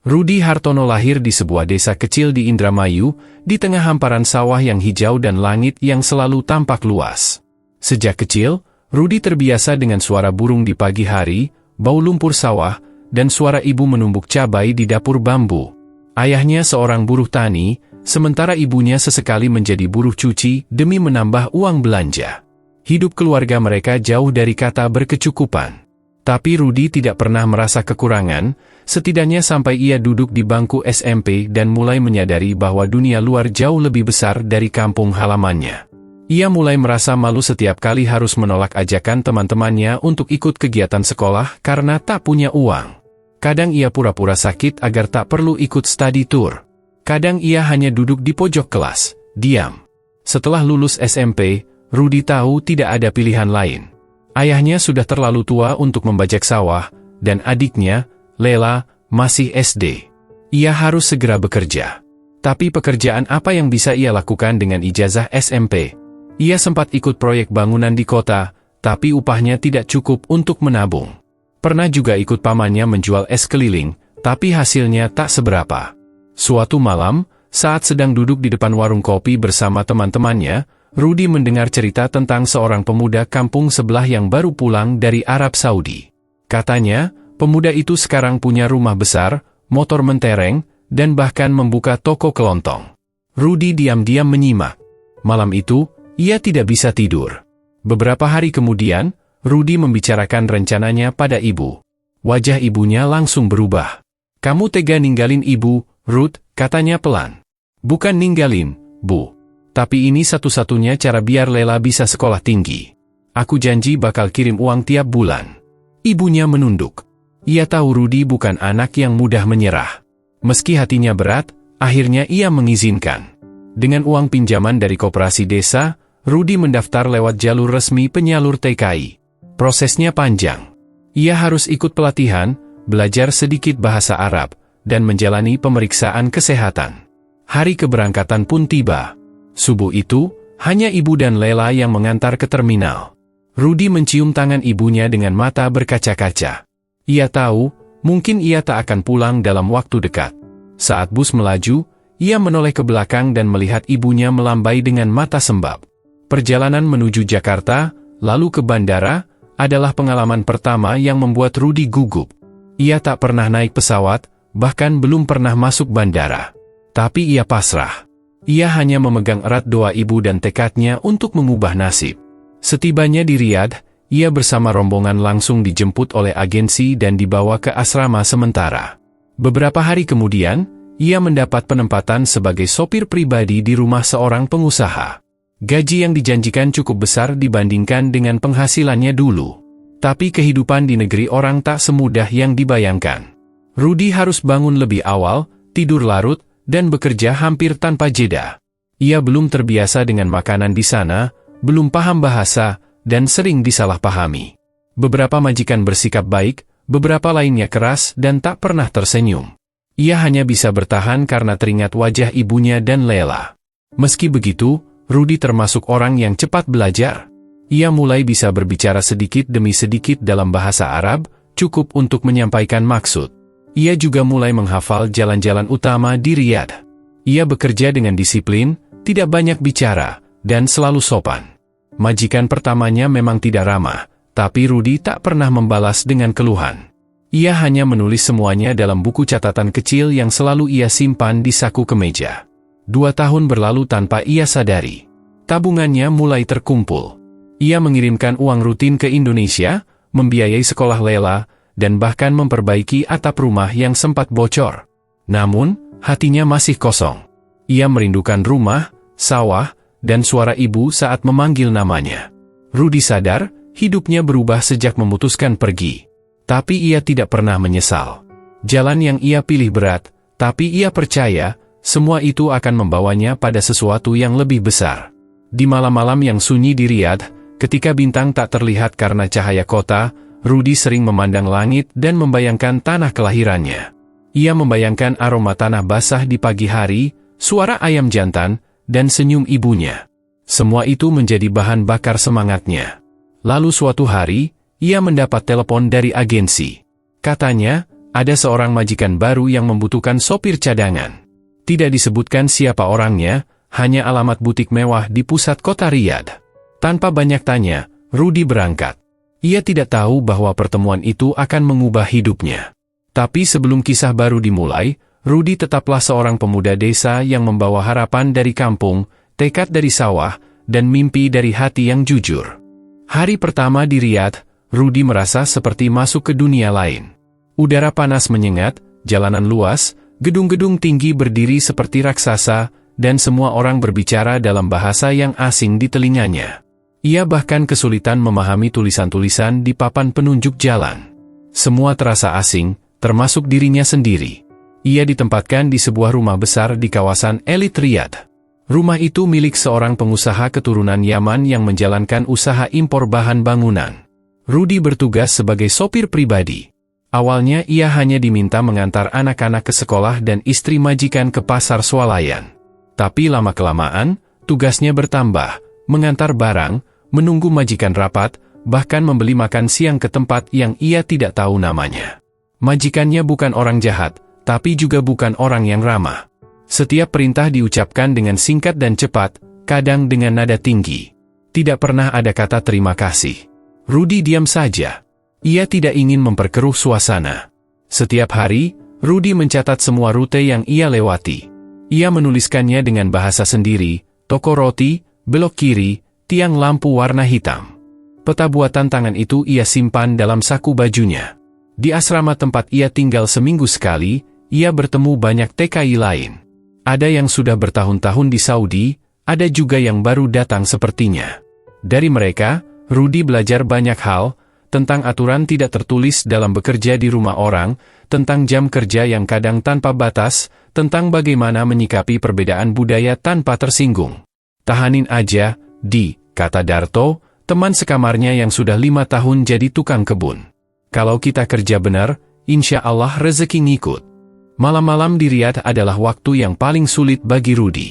Rudi Hartono lahir di sebuah desa kecil di Indramayu, di tengah hamparan sawah yang hijau dan langit yang selalu tampak luas. Sejak kecil, Rudi terbiasa dengan suara burung di pagi hari, bau lumpur sawah, dan suara ibu menumbuk cabai di dapur bambu. Ayahnya seorang buruh tani, sementara ibunya sesekali menjadi buruh cuci demi menambah uang belanja. Hidup keluarga mereka jauh dari kata berkecukupan. Tapi Rudi tidak pernah merasa kekurangan, setidaknya sampai ia duduk di bangku SMP dan mulai menyadari bahwa dunia luar jauh lebih besar dari kampung halamannya. Ia mulai merasa malu setiap kali harus menolak ajakan teman-temannya untuk ikut kegiatan sekolah karena tak punya uang. Kadang ia pura-pura sakit agar tak perlu ikut study tour. Kadang ia hanya duduk di pojok kelas, diam. Setelah lulus SMP, Rudi tahu tidak ada pilihan lain. Ayahnya sudah terlalu tua untuk membajak sawah, dan adiknya, Lela, masih SD. Ia harus segera bekerja. Tapi pekerjaan apa yang bisa ia lakukan dengan ijazah SMP? Ia sempat ikut proyek bangunan di kota, tapi upahnya tidak cukup untuk menabung. Pernah juga ikut pamannya menjual es keliling, tapi hasilnya tak seberapa. Suatu malam, saat sedang duduk di depan warung kopi bersama teman-temannya, Rudi mendengar cerita tentang seorang pemuda kampung sebelah yang baru pulang dari Arab Saudi. Katanya, pemuda itu sekarang punya rumah besar, motor mentereng, dan bahkan membuka toko kelontong. Rudi diam-diam menyimak. Malam itu, ia tidak bisa tidur. Beberapa hari kemudian, Rudi membicarakan rencananya pada ibu. Wajah ibunya langsung berubah. "Kamu tega ninggalin ibu, Ruth," katanya pelan. "Bukan ninggalin, Bu. Tapi ini satu-satunya cara biar Lela bisa sekolah tinggi. Aku janji bakal kirim uang tiap bulan." Ibunya menunduk. Ia tahu Rudi bukan anak yang mudah menyerah. Meski hatinya berat, akhirnya ia mengizinkan. Dengan uang pinjaman dari koperasi desa, Rudi mendaftar lewat jalur resmi penyalur TKI. Prosesnya panjang. Ia harus ikut pelatihan, belajar sedikit bahasa Arab, dan menjalani pemeriksaan kesehatan. Hari keberangkatan pun tiba. Subuh itu, hanya ibu dan Lela yang mengantar ke terminal. Rudi mencium tangan ibunya dengan mata berkaca-kaca. Ia tahu, mungkin ia tak akan pulang dalam waktu dekat. Saat bus melaju, ia menoleh ke belakang dan melihat ibunya melambai dengan mata sembab. Perjalanan menuju Jakarta, lalu ke bandara, adalah pengalaman pertama yang membuat Rudi gugup. Ia tak pernah naik pesawat, bahkan belum pernah masuk bandara. Tapi ia pasrah. Ia hanya memegang erat doa ibu dan tekadnya untuk mengubah nasib. Setibanya di Riyadh, ia bersama rombongan langsung dijemput oleh agensi dan dibawa ke asrama sementara. Beberapa hari kemudian, ia mendapat penempatan sebagai sopir pribadi di rumah seorang pengusaha. Gaji yang dijanjikan cukup besar dibandingkan dengan penghasilannya dulu. Tapi kehidupan di negeri orang tak semudah yang dibayangkan. Rudi harus bangun lebih awal, tidur larut, dan bekerja hampir tanpa jeda. Ia belum terbiasa dengan makanan di sana, belum paham bahasa, dan sering disalahpahami. Beberapa majikan bersikap baik, beberapa lainnya keras dan tak pernah tersenyum. Ia hanya bisa bertahan karena teringat wajah ibunya dan Lela. Meski begitu, Rudi termasuk orang yang cepat belajar. Ia mulai bisa berbicara sedikit demi sedikit dalam bahasa Arab, cukup untuk menyampaikan maksud. Ia juga mulai menghafal jalan-jalan utama di Riyadh. Ia bekerja dengan disiplin, tidak banyak bicara, dan selalu sopan. Majikan pertamanya memang tidak ramah, tapi Rudi tak pernah membalas dengan keluhan. Ia hanya menulis semuanya dalam buku catatan kecil yang selalu ia simpan di saku kemeja. 2 tahun berlalu tanpa ia sadari. Tabungannya mulai terkumpul. Ia mengirimkan uang rutin ke Indonesia, membiayai sekolah Lela, dan bahkan memperbaiki atap rumah yang sempat bocor. Namun, hatinya masih kosong. Ia merindukan rumah, sawah, dan suara ibu saat memanggil namanya. Rudi sadar, hidupnya berubah sejak memutuskan pergi. Tapi ia tidak pernah menyesal. Jalan yang ia pilih berat, tapi ia percaya, semua itu akan membawanya pada sesuatu yang lebih besar. Di malam-malam yang sunyi di Riyadh, ketika bintang tak terlihat karena cahaya kota, Rudi sering memandang langit dan membayangkan tanah kelahirannya. Ia membayangkan aroma tanah basah di pagi hari, suara ayam jantan, dan senyum ibunya. Semua itu menjadi bahan bakar semangatnya. Lalu suatu hari, ia mendapat telepon dari agensi. Katanya, Ada seorang majikan baru yang membutuhkan sopir cadangan. Tidak disebutkan siapa orangnya, hanya alamat butik mewah di pusat kota Riyadh. Tanpa banyak tanya, Rudy berangkat. Ia tidak tahu bahwa pertemuan itu akan mengubah hidupnya. Tapi sebelum kisah baru dimulai, Rudy tetaplah seorang pemuda desa yang membawa harapan dari kampung, tekad dari sawah, dan mimpi dari hati yang jujur. Hari pertama di Riyadh, Rudy merasa seperti masuk ke dunia lain. Udara panas menyengat, jalanan luas, gedung-gedung tinggi berdiri seperti raksasa, dan semua orang berbicara dalam bahasa yang asing di telinganya. Ia bahkan kesulitan memahami tulisan-tulisan di papan penunjuk jalan. Semua terasa asing, termasuk dirinya sendiri. Ia ditempatkan di sebuah rumah besar di kawasan elit Riyadh. Rumah itu milik seorang pengusaha keturunan Yaman yang menjalankan usaha impor bahan bangunan. Rudy bertugas sebagai sopir pribadi. Awalnya ia hanya diminta mengantar anak-anak ke sekolah dan istri majikan ke pasar swalayan. Tapi lama-kelamaan, tugasnya bertambah, mengantar barang, menunggu majikan rapat, bahkan membeli makan siang ke tempat yang ia tidak tahu namanya. Majikannya bukan orang jahat, tapi juga bukan orang yang ramah. Setiap perintah diucapkan dengan singkat dan cepat, kadang dengan nada tinggi. Tidak pernah ada kata terima kasih. Rudy diam saja. Ia tidak ingin memperkeruh suasana. Setiap hari, Rudy mencatat semua rute yang ia lewati. Ia menuliskannya dengan bahasa sendiri, toko roti, belok kiri, tiang lampu warna hitam. Peta buatan tangan itu ia simpan dalam saku bajunya. Di asrama tempat ia tinggal seminggu sekali, ia bertemu banyak TKI lain. Ada yang sudah bertahun-tahun di Saudi, ada juga yang baru datang sepertinya. Dari mereka, Rudy belajar banyak hal, tentang aturan tidak tertulis dalam bekerja di rumah orang, tentang jam kerja yang kadang tanpa batas, tentang bagaimana menyikapi perbedaan budaya tanpa tersinggung. Tahanin aja, kata Darto, teman sekamarnya yang sudah 5 tahun jadi tukang kebun. Kalau kita kerja benar, insya Allah rezeki ngikut. Malam-malam di Riyadh adalah waktu yang paling sulit bagi Rudy.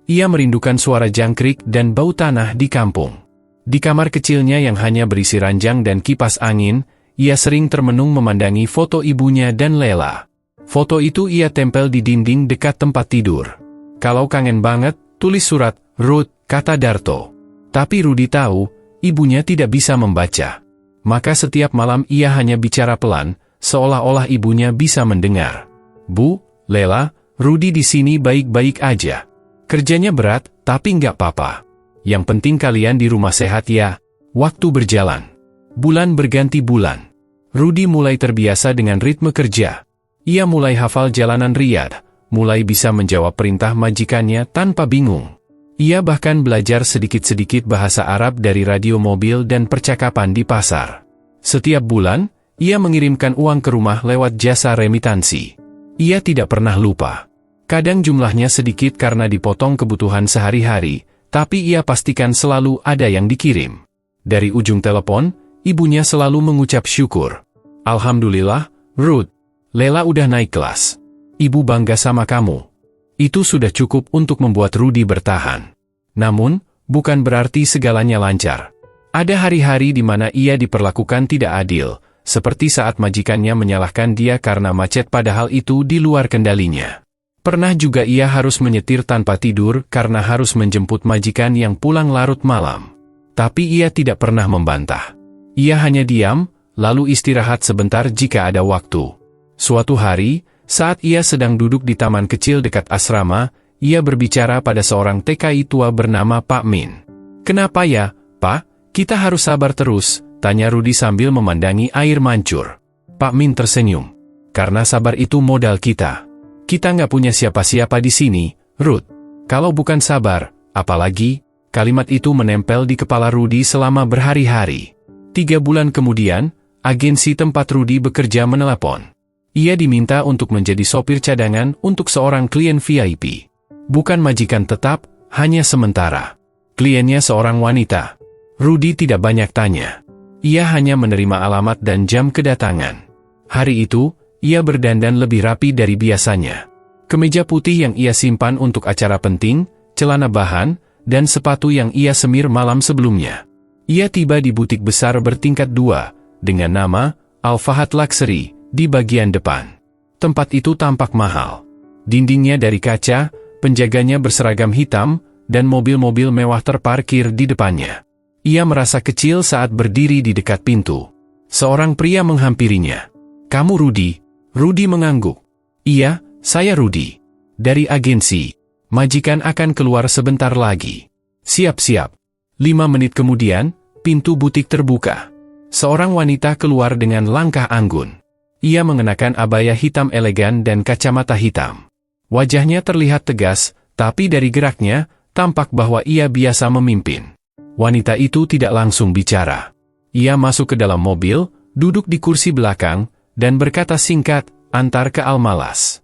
Ia merindukan suara jangkrik dan bau tanah di kampung. Di kamar kecilnya yang hanya berisi ranjang dan kipas angin, ia sering termenung memandangi foto ibunya dan Lela. Foto itu ia tempel di dinding dekat tempat tidur. Kalau kangen banget, tulis surat, Ruth, kata Darto. Tapi Rudy tahu, ibunya tidak bisa membaca. Maka setiap malam ia hanya bicara pelan, seolah-olah ibunya bisa mendengar. Bu, Lela, Rudy di sini baik-baik aja. Kerjanya berat, tapi nggak apa-apa. Yang penting kalian di rumah sehat ya. Waktu berjalan. Bulan berganti bulan. Rudy mulai terbiasa dengan ritme kerja. Ia mulai hafal jalanan Riyadh, mulai bisa menjawab perintah majikannya tanpa bingung. Ia bahkan belajar sedikit-sedikit bahasa Arab dari radio mobil dan percakapan di pasar. Setiap bulan, ia mengirimkan uang ke rumah lewat jasa remitansi. Ia tidak pernah lupa. Kadang jumlahnya sedikit karena dipotong kebutuhan sehari-hari, tapi ia pastikan selalu ada yang dikirim. Dari ujung telepon, ibunya selalu mengucap syukur. Alhamdulillah, Ruth, Lela udah naik kelas. Ibu bangga sama kamu. Itu sudah cukup untuk membuat Rudy bertahan. Namun, bukan berarti segalanya lancar. Ada hari-hari di mana ia diperlakukan tidak adil, seperti saat majikannya menyalahkan dia karena macet padahal itu di luar kendalinya. Pernah juga ia harus menyetir tanpa tidur karena harus menjemput majikan yang pulang larut malam. Tapi ia tidak pernah membantah. Ia hanya diam, lalu istirahat sebentar jika ada waktu. Suatu hari, saat ia sedang duduk di taman kecil dekat asrama, ia berbicara pada seorang TKI tua bernama Pak Min. Kenapa ya, Pak? Kita harus sabar terus, tanya Rudy sambil memandangi air mancur. Pak Min tersenyum. Karena sabar itu modal kita. Kita nggak punya siapa-siapa di sini, Ruth. Kalau bukan sabar, apalagi, kalimat itu menempel di kepala Rudy selama berhari-hari. 3 bulan kemudian, agensi tempat Rudy bekerja menelepon. Ia diminta untuk menjadi sopir cadangan untuk seorang klien VIP. Bukan majikan tetap, hanya sementara. Kliennya seorang wanita. Rudy tidak banyak tanya. Ia hanya menerima alamat dan jam kedatangan. Hari itu, ia berdandan lebih rapi dari biasanya. Kemeja putih yang ia simpan untuk acara penting, celana bahan, dan sepatu yang ia semir malam sebelumnya. Ia tiba di butik besar bertingkat 2, dengan nama Al Fahad Luxury, Di bagian depan. Tempat itu tampak mahal. Dindingnya dari kaca, penjaganya berseragam hitam, dan mobil-mobil mewah terparkir di depannya. Ia merasa kecil saat berdiri di dekat pintu. Seorang pria menghampirinya. "Kamu Rudy?" Rudy mengangguk. "Iya, saya Rudy. Dari agensi. Majikan akan keluar sebentar lagi." "Siap-siap." 5 menit kemudian, pintu butik terbuka. Seorang wanita keluar dengan langkah anggun. Ia mengenakan abaya hitam elegan dan kacamata hitam. Wajahnya terlihat tegas, tapi dari geraknya, tampak bahwa ia biasa memimpin. Wanita itu tidak langsung bicara. Ia masuk ke dalam mobil, duduk di kursi belakang, dan berkata singkat, "Antar ke Almalas."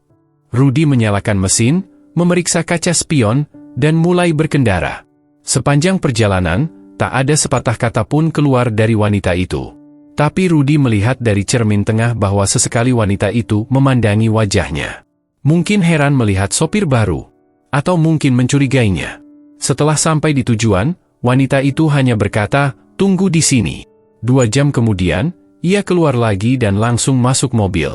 Rudy menyalakan mesin, memeriksa kaca spion, dan mulai berkendara. Sepanjang perjalanan, tak ada sepatah kata pun keluar dari wanita itu. Tapi Rudy melihat dari cermin tengah bahwa sesekali wanita itu memandangi wajahnya. Mungkin heran melihat sopir baru, atau mungkin mencurigainya. Setelah sampai di tujuan, wanita itu hanya berkata, "Tunggu di sini." 2 jam kemudian, ia keluar lagi dan langsung masuk mobil.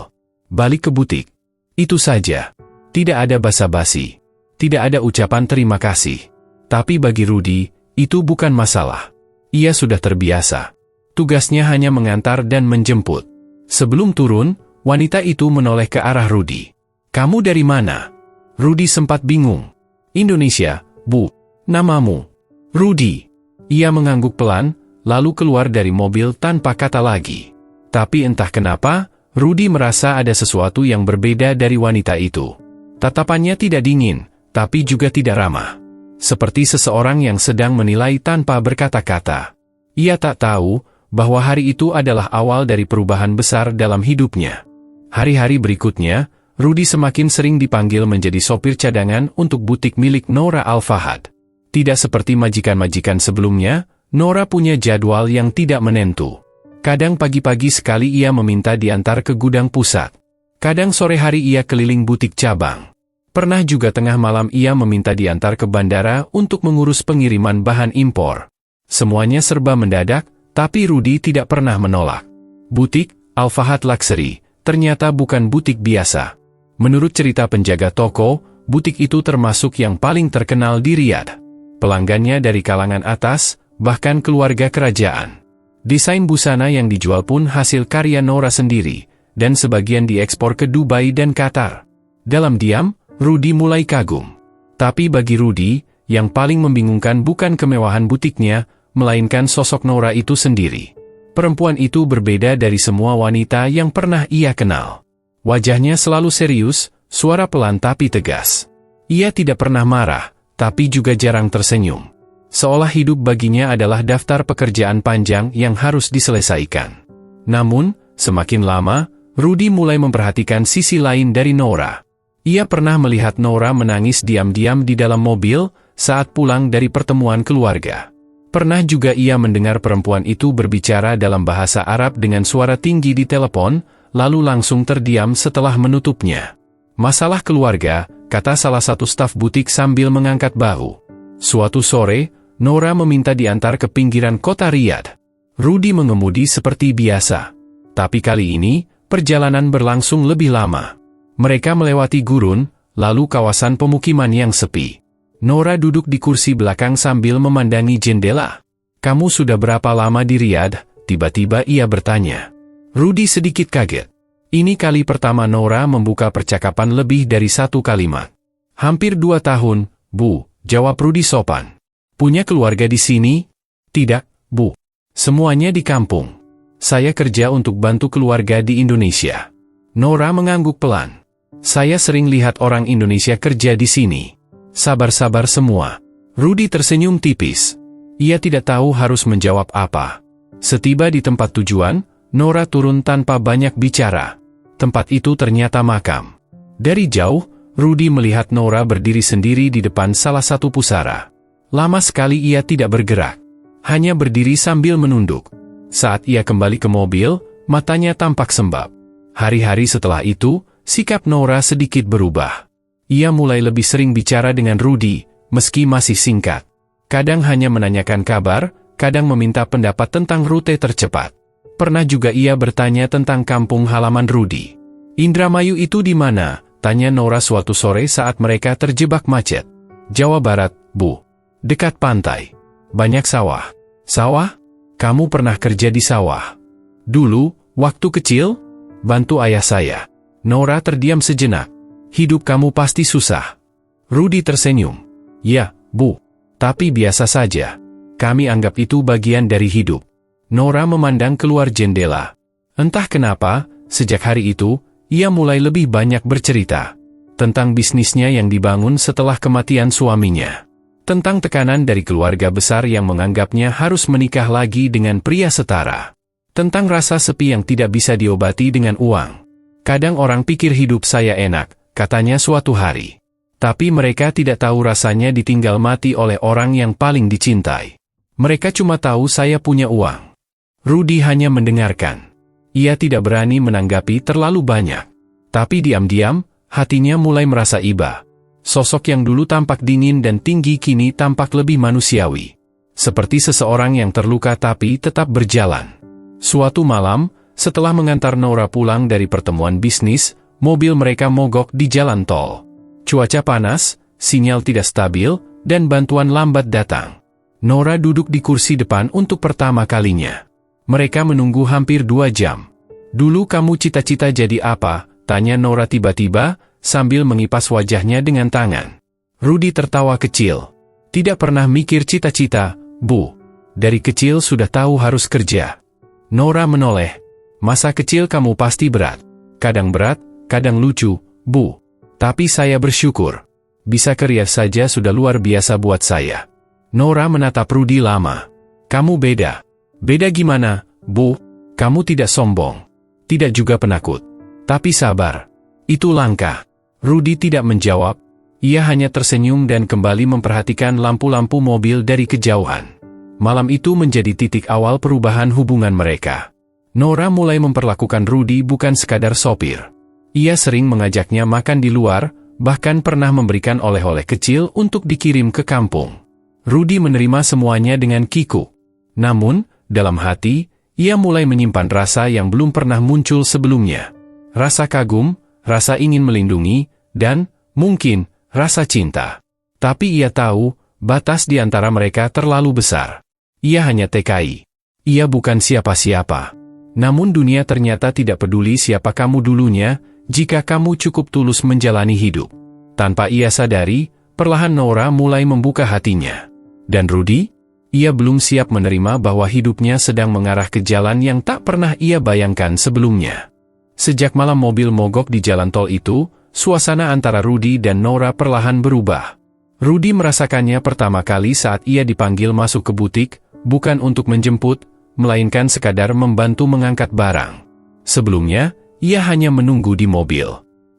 Balik ke butik. Itu saja. Tidak ada basa-basi. Tidak ada ucapan terima kasih. Tapi bagi Rudy, itu bukan masalah. Ia sudah terbiasa. Tugasnya hanya mengantar dan menjemput. Sebelum turun, wanita itu menoleh ke arah Rudy. "Kamu dari mana?" Rudy sempat bingung. "Indonesia, Bu." "Namamu?" "Rudy." Ia mengangguk pelan, lalu keluar dari mobil tanpa kata lagi. Tapi entah kenapa, Rudy merasa ada sesuatu yang berbeda dari wanita itu. Tatapannya tidak dingin, tapi juga tidak ramah. Seperti seseorang yang sedang menilai tanpa berkata-kata. Ia tak tahu bahwa hari itu adalah awal dari perubahan besar dalam hidupnya. Hari-hari berikutnya, Rudy semakin sering dipanggil menjadi sopir cadangan untuk butik milik Nora Al-Fahad. Tidak seperti majikan-majikan sebelumnya, Nora punya jadwal yang tidak menentu. Kadang pagi-pagi sekali ia meminta diantar ke gudang pusat. Kadang sore hari ia keliling butik cabang. Pernah juga tengah malam ia meminta diantar ke bandara untuk mengurus pengiriman bahan impor. Semuanya serba mendadak, tapi Rudy tidak pernah menolak. Butik Al-Fahad Luxury ternyata bukan butik biasa. Menurut cerita penjaga toko, butik itu termasuk yang paling terkenal di Riyadh. Pelanggannya dari kalangan atas, bahkan keluarga kerajaan. Desain busana yang dijual pun hasil karya Nora sendiri, dan sebagian diekspor ke Dubai dan Qatar. Dalam diam, Rudy mulai kagum. Tapi bagi Rudy, yang paling membingungkan bukan kemewahan butiknya, melainkan sosok Nora itu sendiri. Perempuan itu berbeda dari semua wanita yang pernah ia kenal. Wajahnya selalu serius, suara pelan tapi tegas. Ia tidak pernah marah, tapi juga jarang tersenyum. Seolah hidup baginya adalah daftar pekerjaan panjang yang harus diselesaikan. Namun, semakin lama, Rudy mulai memperhatikan sisi lain dari Nora. Ia pernah melihat Nora menangis diam-diam di dalam mobil saat pulang dari pertemuan keluarga. Pernah juga ia mendengar perempuan itu berbicara dalam bahasa Arab dengan suara tinggi di telepon, lalu langsung terdiam setelah menutupnya. "Masalah keluarga," kata salah satu staf butik sambil mengangkat bahu. Suatu sore, Nora meminta diantar ke pinggiran kota Riyadh. Rudy mengemudi seperti biasa. Tapi kali ini, perjalanan berlangsung lebih lama. Mereka melewati gurun, lalu kawasan pemukiman yang sepi. Nora duduk di kursi belakang sambil memandangi jendela. "Kamu sudah berapa lama di Riyadh?" tiba-tiba ia bertanya. Rudy sedikit kaget. Ini kali pertama Nora membuka percakapan lebih dari 1 kalimat. "Hampir 2 tahun, Bu," jawab Rudy sopan. "Punya keluarga di sini?" "Tidak, Bu. Semuanya di kampung. Saya kerja untuk bantu keluarga di Indonesia." Nora mengangguk pelan. "Saya sering lihat orang Indonesia kerja di sini. Sabar-sabar semua." Rudy tersenyum tipis. Ia tidak tahu harus menjawab apa. Setiba di tempat tujuan, Nora turun tanpa banyak bicara. Tempat itu ternyata makam. Dari jauh, Rudy melihat Nora berdiri sendiri di depan salah satu pusara. Lama sekali ia tidak bergerak. Hanya berdiri sambil menunduk. Saat ia kembali ke mobil, matanya tampak sembab. Hari-hari setelah itu, sikap Nora sedikit berubah. Ia mulai lebih sering bicara dengan Rudy, meski masih singkat. Kadang hanya menanyakan kabar, kadang meminta pendapat tentang rute tercepat. Pernah juga ia bertanya tentang kampung halaman Rudy. "Indramayu itu di mana?" tanya Nora suatu sore saat mereka terjebak macet. "Jawa Barat, Bu. Dekat pantai. Banyak sawah." "Sawah? Kamu pernah kerja di sawah?" "Dulu, waktu kecil, bantu ayah saya." Nora terdiam sejenak. "Hidup kamu pasti susah." Rudy tersenyum. "Ya, Bu. Tapi biasa saja. Kami anggap itu bagian dari hidup." Nora memandang keluar jendela. Entah kenapa, sejak hari itu, ia mulai lebih banyak bercerita tentang bisnisnya yang dibangun setelah kematian suaminya. Tentang tekanan dari keluarga besar yang menganggapnya harus menikah lagi dengan pria setara. Tentang rasa sepi yang tidak bisa diobati dengan uang. "Kadang orang pikir hidup saya enak," katanya suatu hari. "Tapi mereka tidak tahu rasanya ditinggal mati oleh orang yang paling dicintai. Mereka cuma tahu saya punya uang." Rudy hanya mendengarkan. Ia tidak berani menanggapi terlalu banyak. Tapi diam-diam, hatinya mulai merasa iba. Sosok yang dulu tampak dingin dan tinggi kini tampak lebih manusiawi. Seperti seseorang yang terluka tapi tetap berjalan. Suatu malam, setelah mengantar Nora pulang dari pertemuan bisnis, mobil mereka mogok di jalan tol. Cuaca panas, sinyal tidak stabil, dan bantuan lambat datang. Nora duduk di kursi depan untuk pertama kalinya. Mereka menunggu hampir 2 jam. "Dulu kamu cita-cita jadi apa?" tanya Nora tiba-tiba, sambil mengipas wajahnya dengan tangan. Rudy tertawa kecil. "Tidak pernah mikir cita-cita, Bu. Dari kecil sudah tahu harus kerja." Nora menoleh. "Masa kecil kamu pasti berat. Kadang berat, kadang lucu, Bu. Tapi saya bersyukur. Bisa kerja saja sudah luar biasa buat saya." Nora menatap Rudy lama. "Kamu beda." "Beda gimana, Bu?" "Kamu tidak sombong. Tidak juga penakut. Tapi sabar. Itu langkah." Rudy tidak menjawab. Ia hanya tersenyum dan kembali memperhatikan lampu-lampu mobil dari kejauhan. Malam itu menjadi titik awal perubahan hubungan mereka. Nora mulai memperlakukan Rudy bukan sekadar sopir. Ia sering mengajaknya makan di luar, bahkan pernah memberikan oleh-oleh kecil untuk dikirim ke kampung. Rudy menerima semuanya dengan kikuk. Namun, dalam hati, ia mulai menyimpan rasa yang belum pernah muncul sebelumnya. Rasa kagum, rasa ingin melindungi, dan, mungkin, rasa cinta. Tapi ia tahu, batas di antara mereka terlalu besar. Ia hanya TKI. Ia bukan siapa-siapa. Namun dunia ternyata tidak peduli siapa kamu dulunya, jika kamu cukup tulus menjalani hidup. Tanpa ia sadari, perlahan Nora mulai membuka hatinya. Dan Rudy? Ia belum siap menerima bahwa hidupnya sedang mengarah ke jalan yang tak pernah ia bayangkan sebelumnya. Sejak malam mobil mogok di jalan tol itu, suasana antara Rudy dan Nora perlahan berubah. Rudy merasakannya pertama kali saat ia dipanggil masuk ke butik, bukan untuk menjemput, melainkan sekadar membantu mengangkat barang. Sebelumnya, ia hanya menunggu di mobil.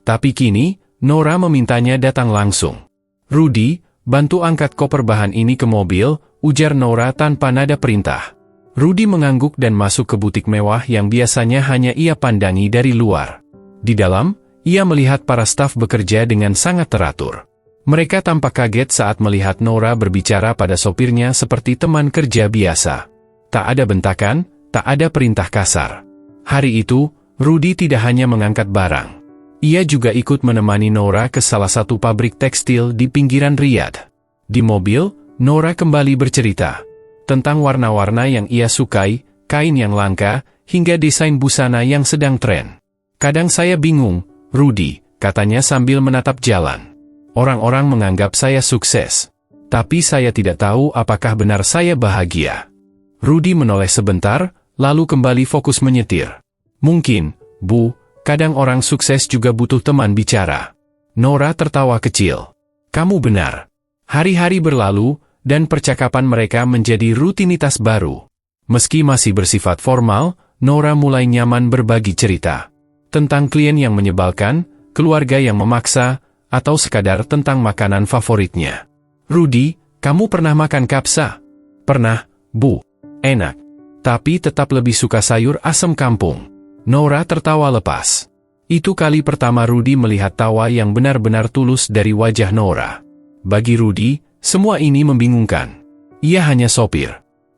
Tapi kini, Nora memintanya datang langsung. "Rudy, bantu angkat koper bahan ini ke mobil," ujar Nora tanpa nada perintah. Rudy mengangguk dan masuk ke butik mewah yang biasanya hanya ia pandangi dari luar. Di dalam, ia melihat para staf bekerja dengan sangat teratur. Mereka tampak kaget saat melihat Nora berbicara pada sopirnya seperti teman kerja biasa. Tak ada bentakan, tak ada perintah kasar. Hari itu, Rudy tidak hanya mengangkat barang. Ia juga ikut menemani Nora ke salah satu pabrik tekstil di pinggiran Riyadh. Di mobil, Nora kembali bercerita tentang warna-warna yang ia sukai, kain yang langka, hingga desain busana yang sedang tren. "Kadang saya bingung, Rudy," katanya sambil menatap jalan. "Orang-orang menganggap saya sukses. Tapi saya tidak tahu apakah benar saya bahagia." Rudy menoleh sebentar, lalu kembali fokus menyetir. "Mungkin, Bu, kadang orang sukses juga butuh teman bicara." Nora tertawa kecil. "Kamu benar." Hari-hari berlalu, dan percakapan mereka menjadi rutinitas baru. Meski masih bersifat formal, Nora mulai nyaman berbagi cerita. Tentang klien yang menyebalkan, keluarga yang memaksa, atau sekadar tentang makanan favoritnya. "Rudy, kamu pernah makan kapsa?" "Pernah, Bu. Enak. Tapi tetap lebih suka sayur asam kampung." Nora tertawa lepas. Itu kali pertama Rudy melihat tawa yang benar-benar tulus dari wajah Nora. Bagi Rudy, semua ini membingungkan. Ia hanya sopir.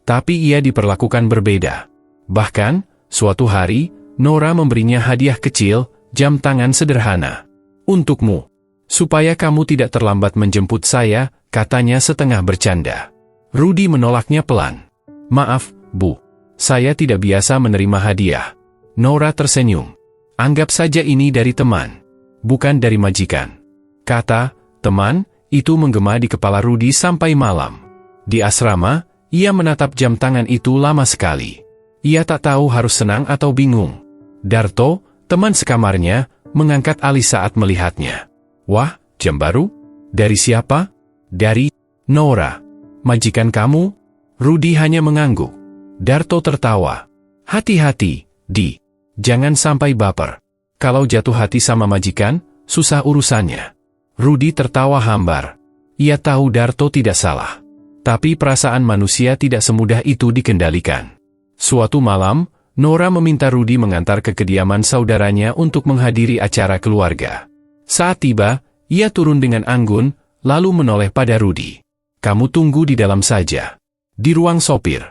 Tapi ia diperlakukan berbeda. Bahkan, Suatu hari, Nora memberinya hadiah kecil, jam tangan sederhana. Untukmu. Supaya kamu tidak terlambat menjemput saya, katanya setengah bercanda. Rudy menolaknya pelan. Maaf, Bu. Saya tidak biasa menerima hadiah. Nora tersenyum. Anggap saja ini dari teman. Bukan dari majikan. Kata, teman, itu menggema di kepala Rudy sampai malam. Di asrama, ia menatap jam tangan itu lama sekali. Ia tak tahu harus senang atau bingung. Darto, teman sekamarnya, mengangkat alis saat melihatnya. Wah, jam baru? Dari siapa? Dari Nora. Majikan kamu? Rudy hanya mengangguk. Darto tertawa. Hati-hati, Di. Jangan sampai baper. Kalau jatuh hati sama majikan, susah urusannya. Rudy tertawa hambar. Ia tahu Darto tidak salah. Tapi perasaan manusia tidak semudah itu dikendalikan. Suatu malam, Nora meminta Rudy mengantar ke kediaman saudaranya untuk menghadiri acara keluarga. Saat tiba, ia turun dengan anggun, lalu menoleh pada Rudy. Kamu tunggu di dalam saja. Di ruang sopir.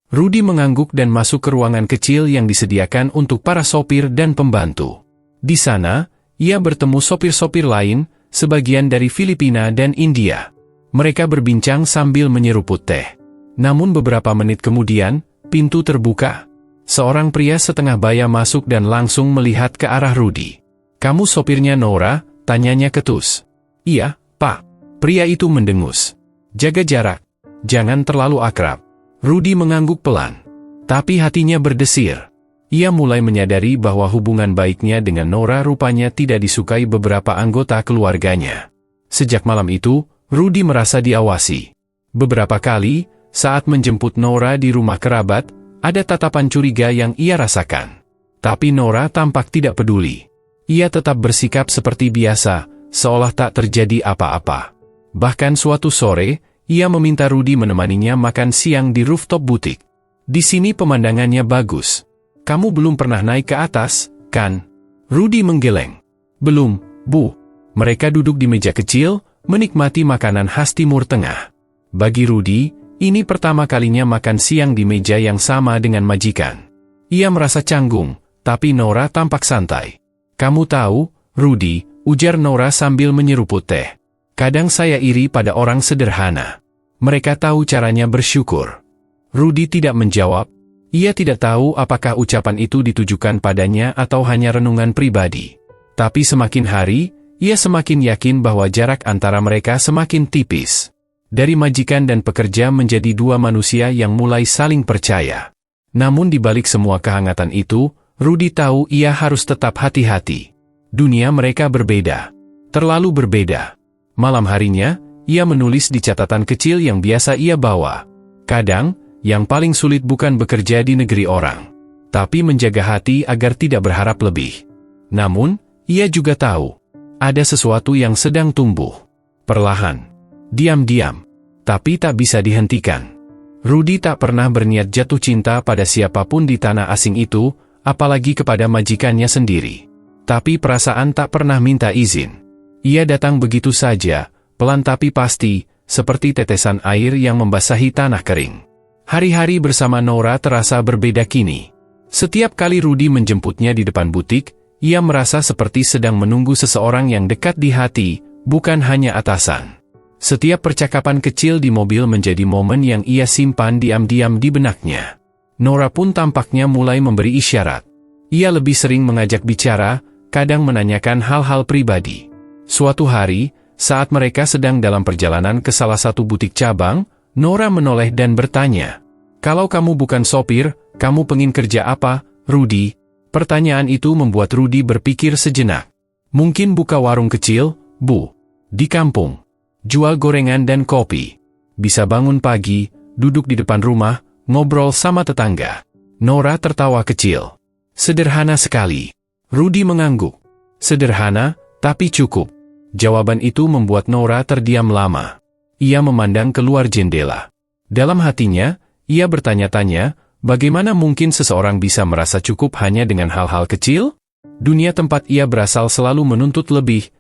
Rudy mengangguk dan masuk ke ruangan kecil yang disediakan untuk para sopir dan pembantu. Di sana, ia bertemu sopir-sopir lain, sebagian dari Filipina dan India. Mereka berbincang sambil menyeruput teh. Namun beberapa menit kemudian, pintu terbuka. Seorang pria setengah baya masuk dan langsung melihat ke arah Rudy. Kamu sopirnya Nora? Tanyanya ketus. Iya, Pak. Pria itu mendengus. Jaga jarak. Jangan terlalu akrab. Rudy mengangguk pelan. Tapi hatinya berdesir. Ia mulai menyadari bahwa hubungan baiknya dengan Nora rupanya tidak disukai beberapa anggota keluarganya. Sejak malam itu, Rudy merasa diawasi. Beberapa kali, saat menjemput Nora di rumah kerabat, ada tatapan curiga yang ia rasakan. Tapi Nora tampak tidak peduli. Ia tetap bersikap seperti biasa, seolah tak terjadi apa-apa. Bahkan suatu sore, ia meminta Rudy menemaninya makan siang di rooftop butik. Di sini pemandangannya bagus. Kamu belum pernah naik ke atas, kan? Rudy menggeleng. Belum, Bu. Mereka duduk di meja kecil, menikmati makanan khas Timur Tengah. Bagi Rudy, ini pertama kalinya makan siang di meja yang sama dengan majikan. Ia merasa canggung, tapi Nora tampak santai. Kamu tahu, Rudy, ujar Nora sambil menyeruput teh. Kadang saya iri pada orang sederhana. Mereka tahu caranya bersyukur. Rudy tidak menjawab. Ia tidak tahu apakah ucapan itu ditujukan padanya atau hanya renungan pribadi. Tapi semakin hari, ia semakin yakin bahwa jarak antara mereka semakin tipis. Dari majikan dan pekerja menjadi dua manusia yang mulai saling percaya. Namun di balik semua kehangatan itu, Rudy tahu ia harus tetap hati-hati. Dunia mereka berbeda. Terlalu berbeda. Malam harinya, ia menulis di catatan kecil yang biasa ia bawa. Kadang, yang paling sulit bukan bekerja di negeri orang, tapi menjaga hati agar tidak berharap lebih. Namun, ia juga tahu, ada sesuatu yang sedang tumbuh. Perlahan. Diam-diam. Tapi tak bisa dihentikan. Rudy tak pernah berniat jatuh cinta pada siapapun di tanah asing itu, apalagi kepada majikannya sendiri. Tapi perasaan tak pernah minta izin. Ia datang begitu saja, pelan tapi pasti, seperti tetesan air yang membasahi tanah kering. Hari-hari bersama Nora terasa berbeda kini. Setiap kali Rudy menjemputnya di depan butik, ia merasa seperti sedang menunggu seseorang yang dekat di hati, bukan hanya atasan. Setiap percakapan kecil di mobil menjadi momen yang ia simpan diam-diam di benaknya. Nora pun tampaknya mulai memberi isyarat. Ia lebih sering mengajak bicara, kadang menanyakan hal-hal pribadi. Suatu hari, saat mereka sedang dalam perjalanan ke salah satu butik cabang, Nora menoleh dan bertanya, "Kalau kamu bukan sopir, kamu pengen kerja apa, Rudy?" Pertanyaan itu membuat Rudy berpikir sejenak. Mungkin buka warung kecil, Bu. Di kampung. Jual gorengan dan kopi. Bisa bangun pagi, duduk di depan rumah, ngobrol sama tetangga. Nora tertawa kecil. Sederhana sekali. Rudy mengangguk. Sederhana, tapi cukup. Jawaban itu membuat Nora terdiam lama. Ia memandang keluar jendela. Dalam hatinya, ia bertanya-tanya, bagaimana mungkin seseorang bisa merasa cukup hanya dengan hal-hal kecil? Dunia tempat ia berasal selalu menuntut lebih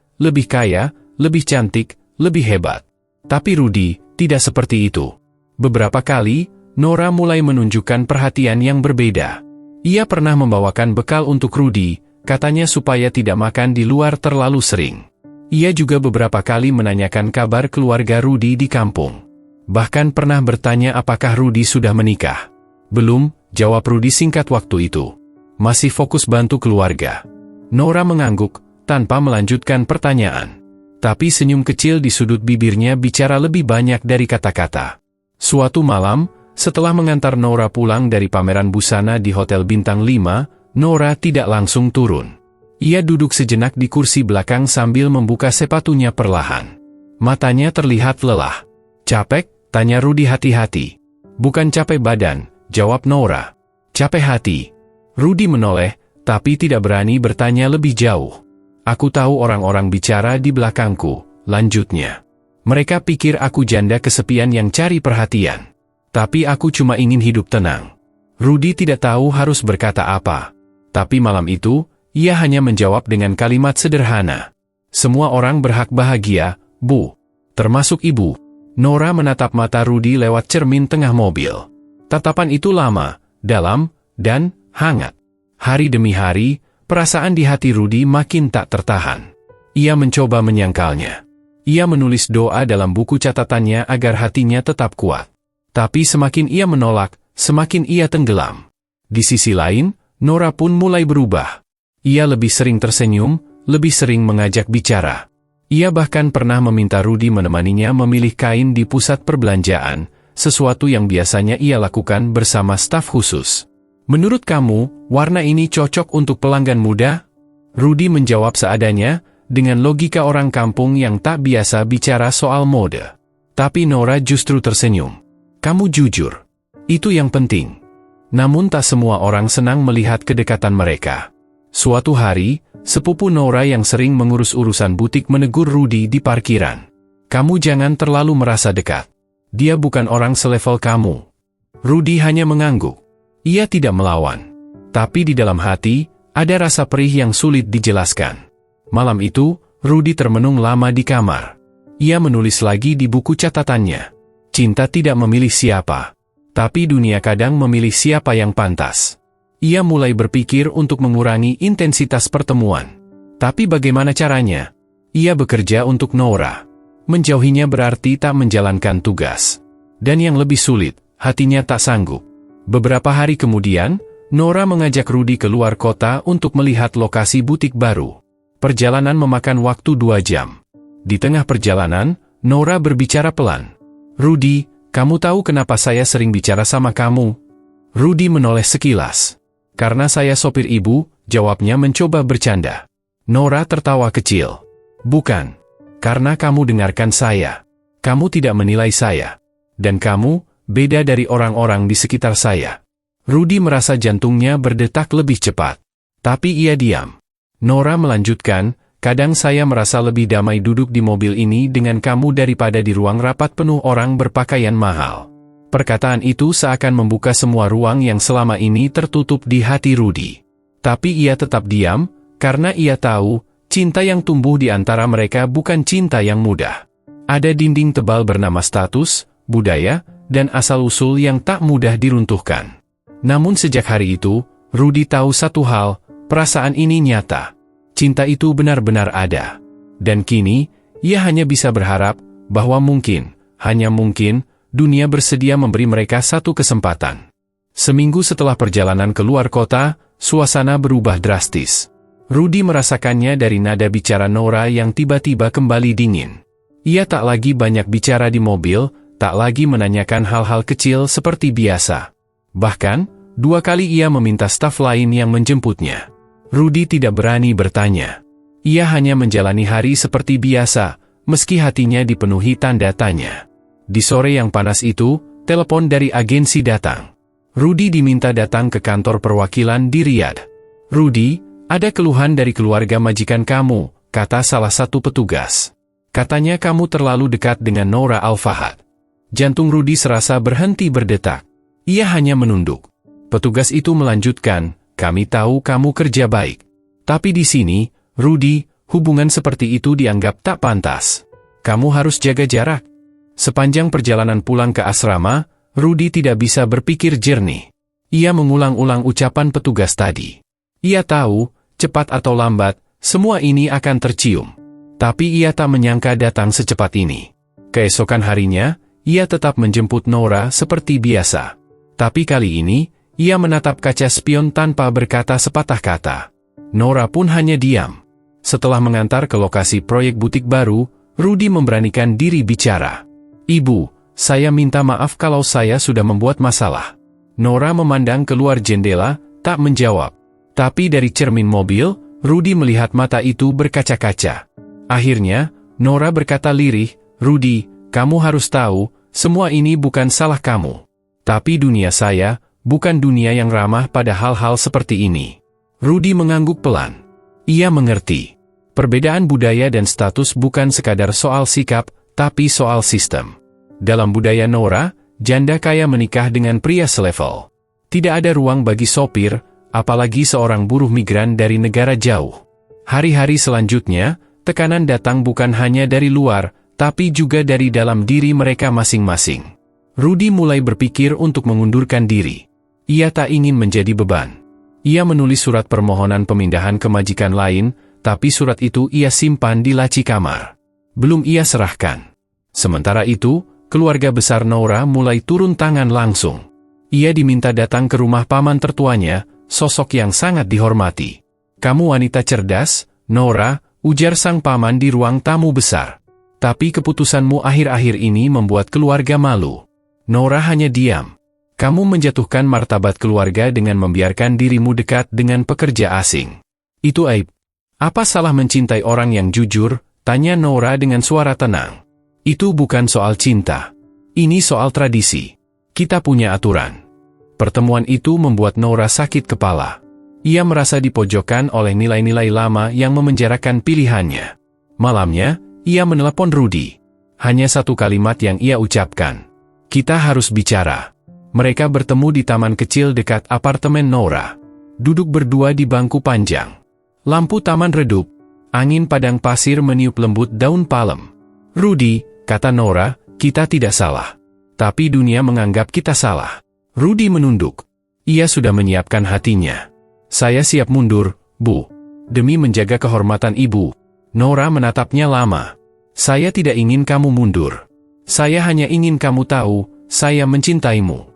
kaya, lebih cantik, lebih hebat. Tapi Rudy tidak seperti itu. Beberapa kali, Nora mulai menunjukkan perhatian yang berbeda. Ia pernah membawakan bekal untuk Rudy, katanya supaya tidak makan di luar terlalu sering. Ia juga beberapa kali menanyakan kabar keluarga Rudy di kampung. Bahkan pernah bertanya apakah Rudy sudah menikah. Belum, jawab Rudy singkat waktu itu. Masih fokus bantu keluarga. Nora mengangguk, tanpa melanjutkan pertanyaan. Tapi senyum kecil di sudut bibirnya bicara lebih banyak dari kata-kata. Suatu malam, setelah mengantar Nora pulang dari pameran busana di Hotel Bintang 5, Nora tidak langsung turun. Ia duduk sejenak di kursi belakang sambil membuka sepatunya perlahan. Matanya terlihat lelah. Capek? Tanya Rudy hati-hati. Bukan capek badan, jawab Nora. Capek hati. Rudy menoleh, tapi tidak berani bertanya lebih jauh. Aku tahu orang-orang bicara di belakangku, lanjutnya. Mereka pikir aku janda kesepian yang cari perhatian. Tapi aku cuma ingin hidup tenang. Rudy tidak tahu harus berkata apa. Tapi malam itu, ia hanya menjawab dengan kalimat sederhana. Semua orang berhak bahagia, Bu. Termasuk ibu. Nora menatap mata Rudy lewat cermin tengah mobil. Tatapan itu lama, dalam, dan hangat. Hari demi hari, perasaan di hati Rudy makin tak tertahan. Ia mencoba menyangkalnya. Ia menulis doa dalam buku catatannya agar hatinya tetap kuat. Tapi semakin ia menolak, semakin ia tenggelam. Di sisi lain, Nora pun mulai berubah. Ia lebih sering tersenyum, lebih sering mengajak bicara. Ia bahkan pernah meminta Rudy menemaninya memilih kain di pusat perbelanjaan, sesuatu yang biasanya ia lakukan bersama staf khusus. Menurut kamu, warna ini cocok untuk pelanggan muda? Rudy menjawab seadanya, dengan logika orang kampung yang tak biasa bicara soal mode. Tapi Nora justru tersenyum. Kamu jujur. Itu yang penting. Namun tak semua orang senang melihat kedekatan mereka. Suatu hari, sepupu Nora yang sering mengurus urusan butik menegur Rudy di parkiran. Kamu jangan terlalu merasa dekat. Dia bukan orang selevel kamu. Rudy hanya mengangguk. Ia tidak melawan. Tapi di dalam hati, ada rasa perih yang sulit dijelaskan. Malam itu, Rudy termenung lama di kamar. Ia menulis lagi di buku catatannya. Cinta tidak memilih siapa. Tapi dunia kadang memilih siapa yang pantas. Ia mulai berpikir untuk mengurangi intensitas pertemuan. Tapi bagaimana caranya? Ia bekerja untuk Nora. Menjauhinya berarti tak menjalankan tugas. Dan yang lebih sulit, hatinya tak sanggup. Beberapa hari kemudian, Nora mengajak Rudy keluar kota untuk melihat lokasi butik baru. Perjalanan memakan waktu 2 jam. Di tengah perjalanan, Nora berbicara pelan. Rudy, kamu tahu kenapa saya sering bicara sama kamu? Rudy menoleh sekilas. Karena saya sopir ibu, jawabnya mencoba bercanda. Nora tertawa kecil. Bukan. Karena kamu dengarkan saya. Kamu tidak menilai saya. Dan kamu, beda dari orang-orang di sekitar saya. Rudy merasa jantungnya berdetak lebih cepat. Tapi ia diam. Nora melanjutkan, kadang saya merasa lebih damai duduk di mobil ini dengan kamu daripada di ruang rapat penuh orang berpakaian mahal. Perkataan itu seakan membuka semua ruang yang selama ini tertutup di hati Rudy. Tapi ia tetap diam, karena ia tahu, cinta yang tumbuh di antara mereka bukan cinta yang mudah. Ada dinding tebal bernama status, budaya, dan asal-usul yang tak mudah diruntuhkan. Namun sejak hari itu, Rudy tahu satu hal, perasaan ini nyata. Cinta itu benar-benar ada. Dan kini, ia hanya bisa berharap bahwa mungkin, hanya mungkin, dunia bersedia memberi mereka satu kesempatan. Seminggu setelah perjalanan keluar kota, suasana berubah drastis. Rudy merasakannya dari nada bicara Nora yang tiba-tiba kembali dingin. Ia tak lagi banyak bicara di mobil, tak lagi menanyakan hal-hal kecil seperti biasa. Bahkan, 2 kali ia meminta staf lain yang menjemputnya. Rudy tidak berani bertanya. Ia hanya menjalani hari seperti biasa, meski hatinya dipenuhi tanda tanya. Di sore yang panas itu, telepon dari agensi datang. Rudy diminta datang ke kantor perwakilan di Riyadh. Rudy, ada keluhan dari keluarga majikan kamu, kata salah satu petugas. Katanya kamu terlalu dekat dengan Nora Al-Fahad. Jantung Rudy serasa berhenti berdetak. Ia hanya menunduk. Petugas itu melanjutkan, kami tahu kamu kerja baik. Tapi di sini, Rudy, hubungan seperti itu dianggap tak pantas. Kamu harus jaga jarak. Sepanjang perjalanan pulang ke asrama, Rudy tidak bisa berpikir jernih. Ia mengulang-ulang ucapan petugas tadi. Ia tahu, cepat atau lambat, semua ini akan tercium. Tapi ia tak menyangka datang secepat ini. Keesokan harinya, ia tetap menjemput Nora seperti biasa. Tapi kali ini, ia menatap kaca spion tanpa berkata sepatah kata. Nora pun hanya diam. Setelah mengantar ke lokasi proyek butik baru, Rudy memberanikan diri bicara. "Ibu, saya minta maaf kalau saya sudah membuat masalah." Nora memandang keluar jendela, tak menjawab. Tapi dari cermin mobil, Rudy melihat mata itu berkaca-kaca. Akhirnya, Nora berkata lirih, "Rudy, kamu harus tahu, semua ini bukan salah kamu. Tapi dunia saya, bukan dunia yang ramah pada hal-hal seperti ini." Rudy mengangguk pelan. Ia mengerti. Perbedaan budaya dan status bukan sekadar soal sikap, tapi soal sistem. Dalam budaya Nora, janda kaya menikah dengan pria selevel. Tidak ada ruang bagi sopir, apalagi seorang buruh migran dari negara jauh. Hari-hari selanjutnya, tekanan datang bukan hanya dari luar, tapi juga dari dalam diri mereka masing-masing. Rudy mulai berpikir untuk mengundurkan diri. Ia tak ingin menjadi beban. Ia menulis surat permohonan pemindahan ke majikan lain, tapi surat itu ia simpan di laci kamar. Belum ia serahkan. Sementara itu, keluarga besar Nora mulai turun tangan langsung. Ia diminta datang ke rumah paman tertuanya, sosok yang sangat dihormati. "Kamu wanita cerdas, Nora," ujar sang paman di ruang tamu besar. "Tapi keputusanmu akhir-akhir ini membuat keluarga malu." Nora hanya diam. "Kamu menjatuhkan martabat keluarga dengan membiarkan dirimu dekat dengan pekerja asing. Itu aib." "Apa salah mencintai orang yang jujur?" tanya Nora dengan suara tenang. "Itu bukan soal cinta. Ini soal tradisi. Kita punya aturan." Pertemuan itu membuat Nora sakit kepala. Ia merasa dipojokkan oleh nilai-nilai lama yang memenjarakan pilihannya. Malamnya, ia menelepon Rudy. Hanya satu kalimat yang ia ucapkan. "Kita harus bicara." Mereka bertemu di taman kecil dekat apartemen Nora. Duduk berdua di bangku panjang. Lampu taman redup. Angin padang pasir meniup lembut daun palem. "Rudy," kata Nora, "kita tidak salah. Tapi dunia menganggap kita salah." Rudy menunduk. Ia sudah menyiapkan hatinya. "Saya siap mundur, Bu. Demi menjaga kehormatan Ibu." Nora menatapnya lama. "Saya tidak ingin kamu mundur. Saya hanya ingin kamu tahu, saya mencintaimu."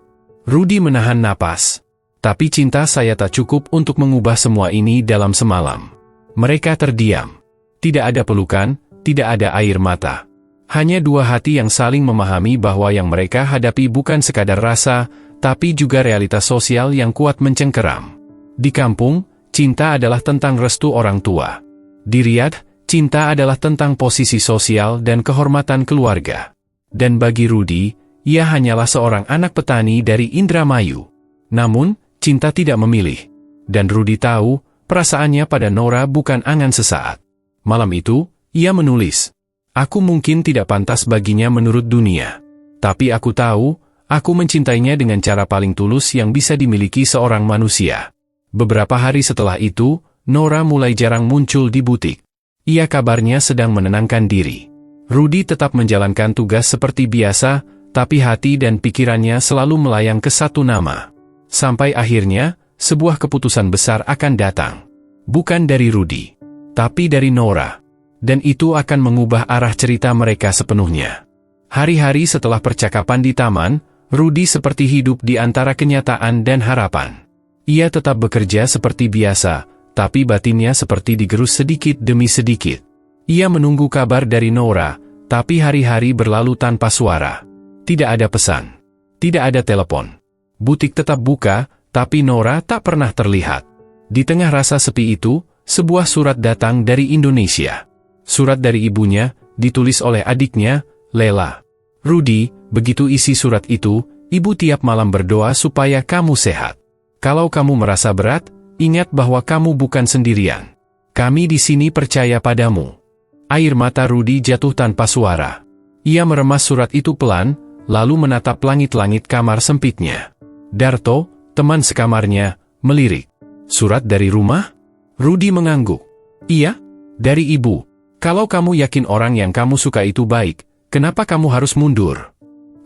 Rudy menahan napas. "Tapi cinta saya tak cukup untuk mengubah semua ini dalam semalam." Mereka terdiam. Tidak ada pelukan, tidak ada air mata. Hanya dua hati yang saling memahami bahwa yang mereka hadapi bukan sekadar rasa, tapi juga realitas sosial yang kuat mencengkeram. Di kampung, cinta adalah tentang restu orang tua. Di Riyadh, cinta adalah tentang posisi sosial dan kehormatan keluarga. Dan bagi Rudy, ia hanyalah seorang anak petani dari Indramayu. Namun, cinta tidak memilih. Dan Rudy tahu, perasaannya pada Nora bukan angan sesaat. Malam itu, ia menulis, "Aku mungkin tidak pantas baginya menurut dunia. Tapi aku tahu, aku mencintainya dengan cara paling tulus yang bisa dimiliki seorang manusia." Beberapa hari setelah itu, Nora mulai jarang muncul di butik. Ia kabarnya sedang menenangkan diri. Rudy tetap menjalankan tugas seperti biasa, tapi hati dan pikirannya selalu melayang ke satu nama. Sampai akhirnya, sebuah keputusan besar akan datang. Bukan dari Rudy, tapi dari Nora. Dan itu akan mengubah arah cerita mereka sepenuhnya. Hari-hari setelah percakapan di taman, Rudy seperti hidup di antara kenyataan dan harapan. Ia tetap bekerja seperti biasa, tapi batinnya seperti digerus sedikit demi sedikit. Ia menunggu kabar dari Nora, tapi hari-hari berlalu tanpa suara. Tidak ada pesan. Tidak ada telepon. Butik tetap buka, tapi Nora tak pernah terlihat. Di tengah rasa sepi itu, sebuah surat datang dari Indonesia. Surat dari ibunya, ditulis oleh adiknya, Lela. "Rudy, begitu isi surat itu, ibu tiap malam berdoa supaya kamu sehat. Kalau kamu merasa berat, ingat bahwa kamu bukan sendirian. Kami di sini percaya padamu." Air mata Rudy jatuh tanpa suara. Ia meremas surat itu pelan, lalu menatap langit-langit kamar sempitnya. Darto, teman sekamarnya, melirik. "Surat dari rumah?" Rudy mengangguk. "Iya, dari ibu. Kalau kamu yakin orang yang kamu suka itu baik, kenapa kamu harus mundur?"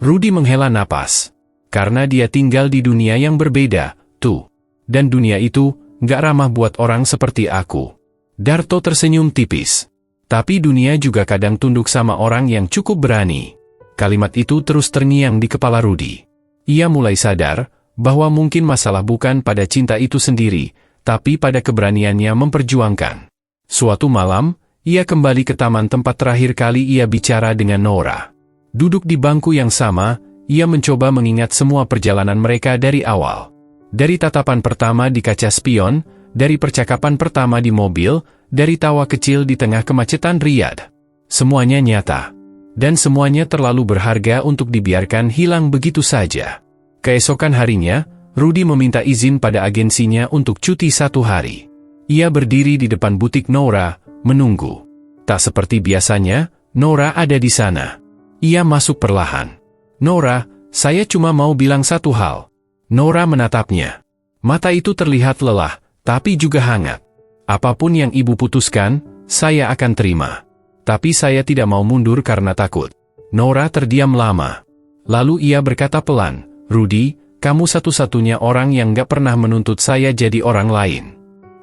Rudy menghela napas. Karena dia tinggal di dunia yang berbeda, tuh. Dan dunia itu nggak ramah buat orang seperti aku. Darto tersenyum tipis. Tapi dunia juga kadang tunduk sama orang yang cukup berani. Kalimat itu terus terngiang di kepala Rudy. Ia mulai sadar bahwa mungkin masalah bukan pada cinta itu sendiri, tapi pada keberaniannya memperjuangkan. Suatu malam, ia kembali ke taman tempat terakhir kali ia bicara dengan Nora. Duduk di bangku yang sama, ia mencoba mengingat semua perjalanan mereka dari awal. Dari tatapan pertama di kaca spion, dari percakapan pertama di mobil, dari tawa kecil di tengah kemacetan Riyadh. Semuanya nyata. Dan semuanya terlalu berharga untuk dibiarkan hilang begitu saja. Keesokan harinya, Rudy meminta izin pada agensinya untuk cuti 1 hari. Ia berdiri di depan butik Nora, menunggu. Tak seperti biasanya, Nora ada di sana. Ia masuk perlahan. "Nora, saya cuma mau bilang satu hal." Nora menatapnya. Mata itu terlihat lelah, tapi juga hangat. "Apapun yang ibu putuskan, saya akan terima. Tapi saya tidak mau mundur karena takut." Nora terdiam lama. Lalu ia berkata pelan, "Rudy, kamu satu-satunya orang yang gak pernah menuntut saya jadi orang lain."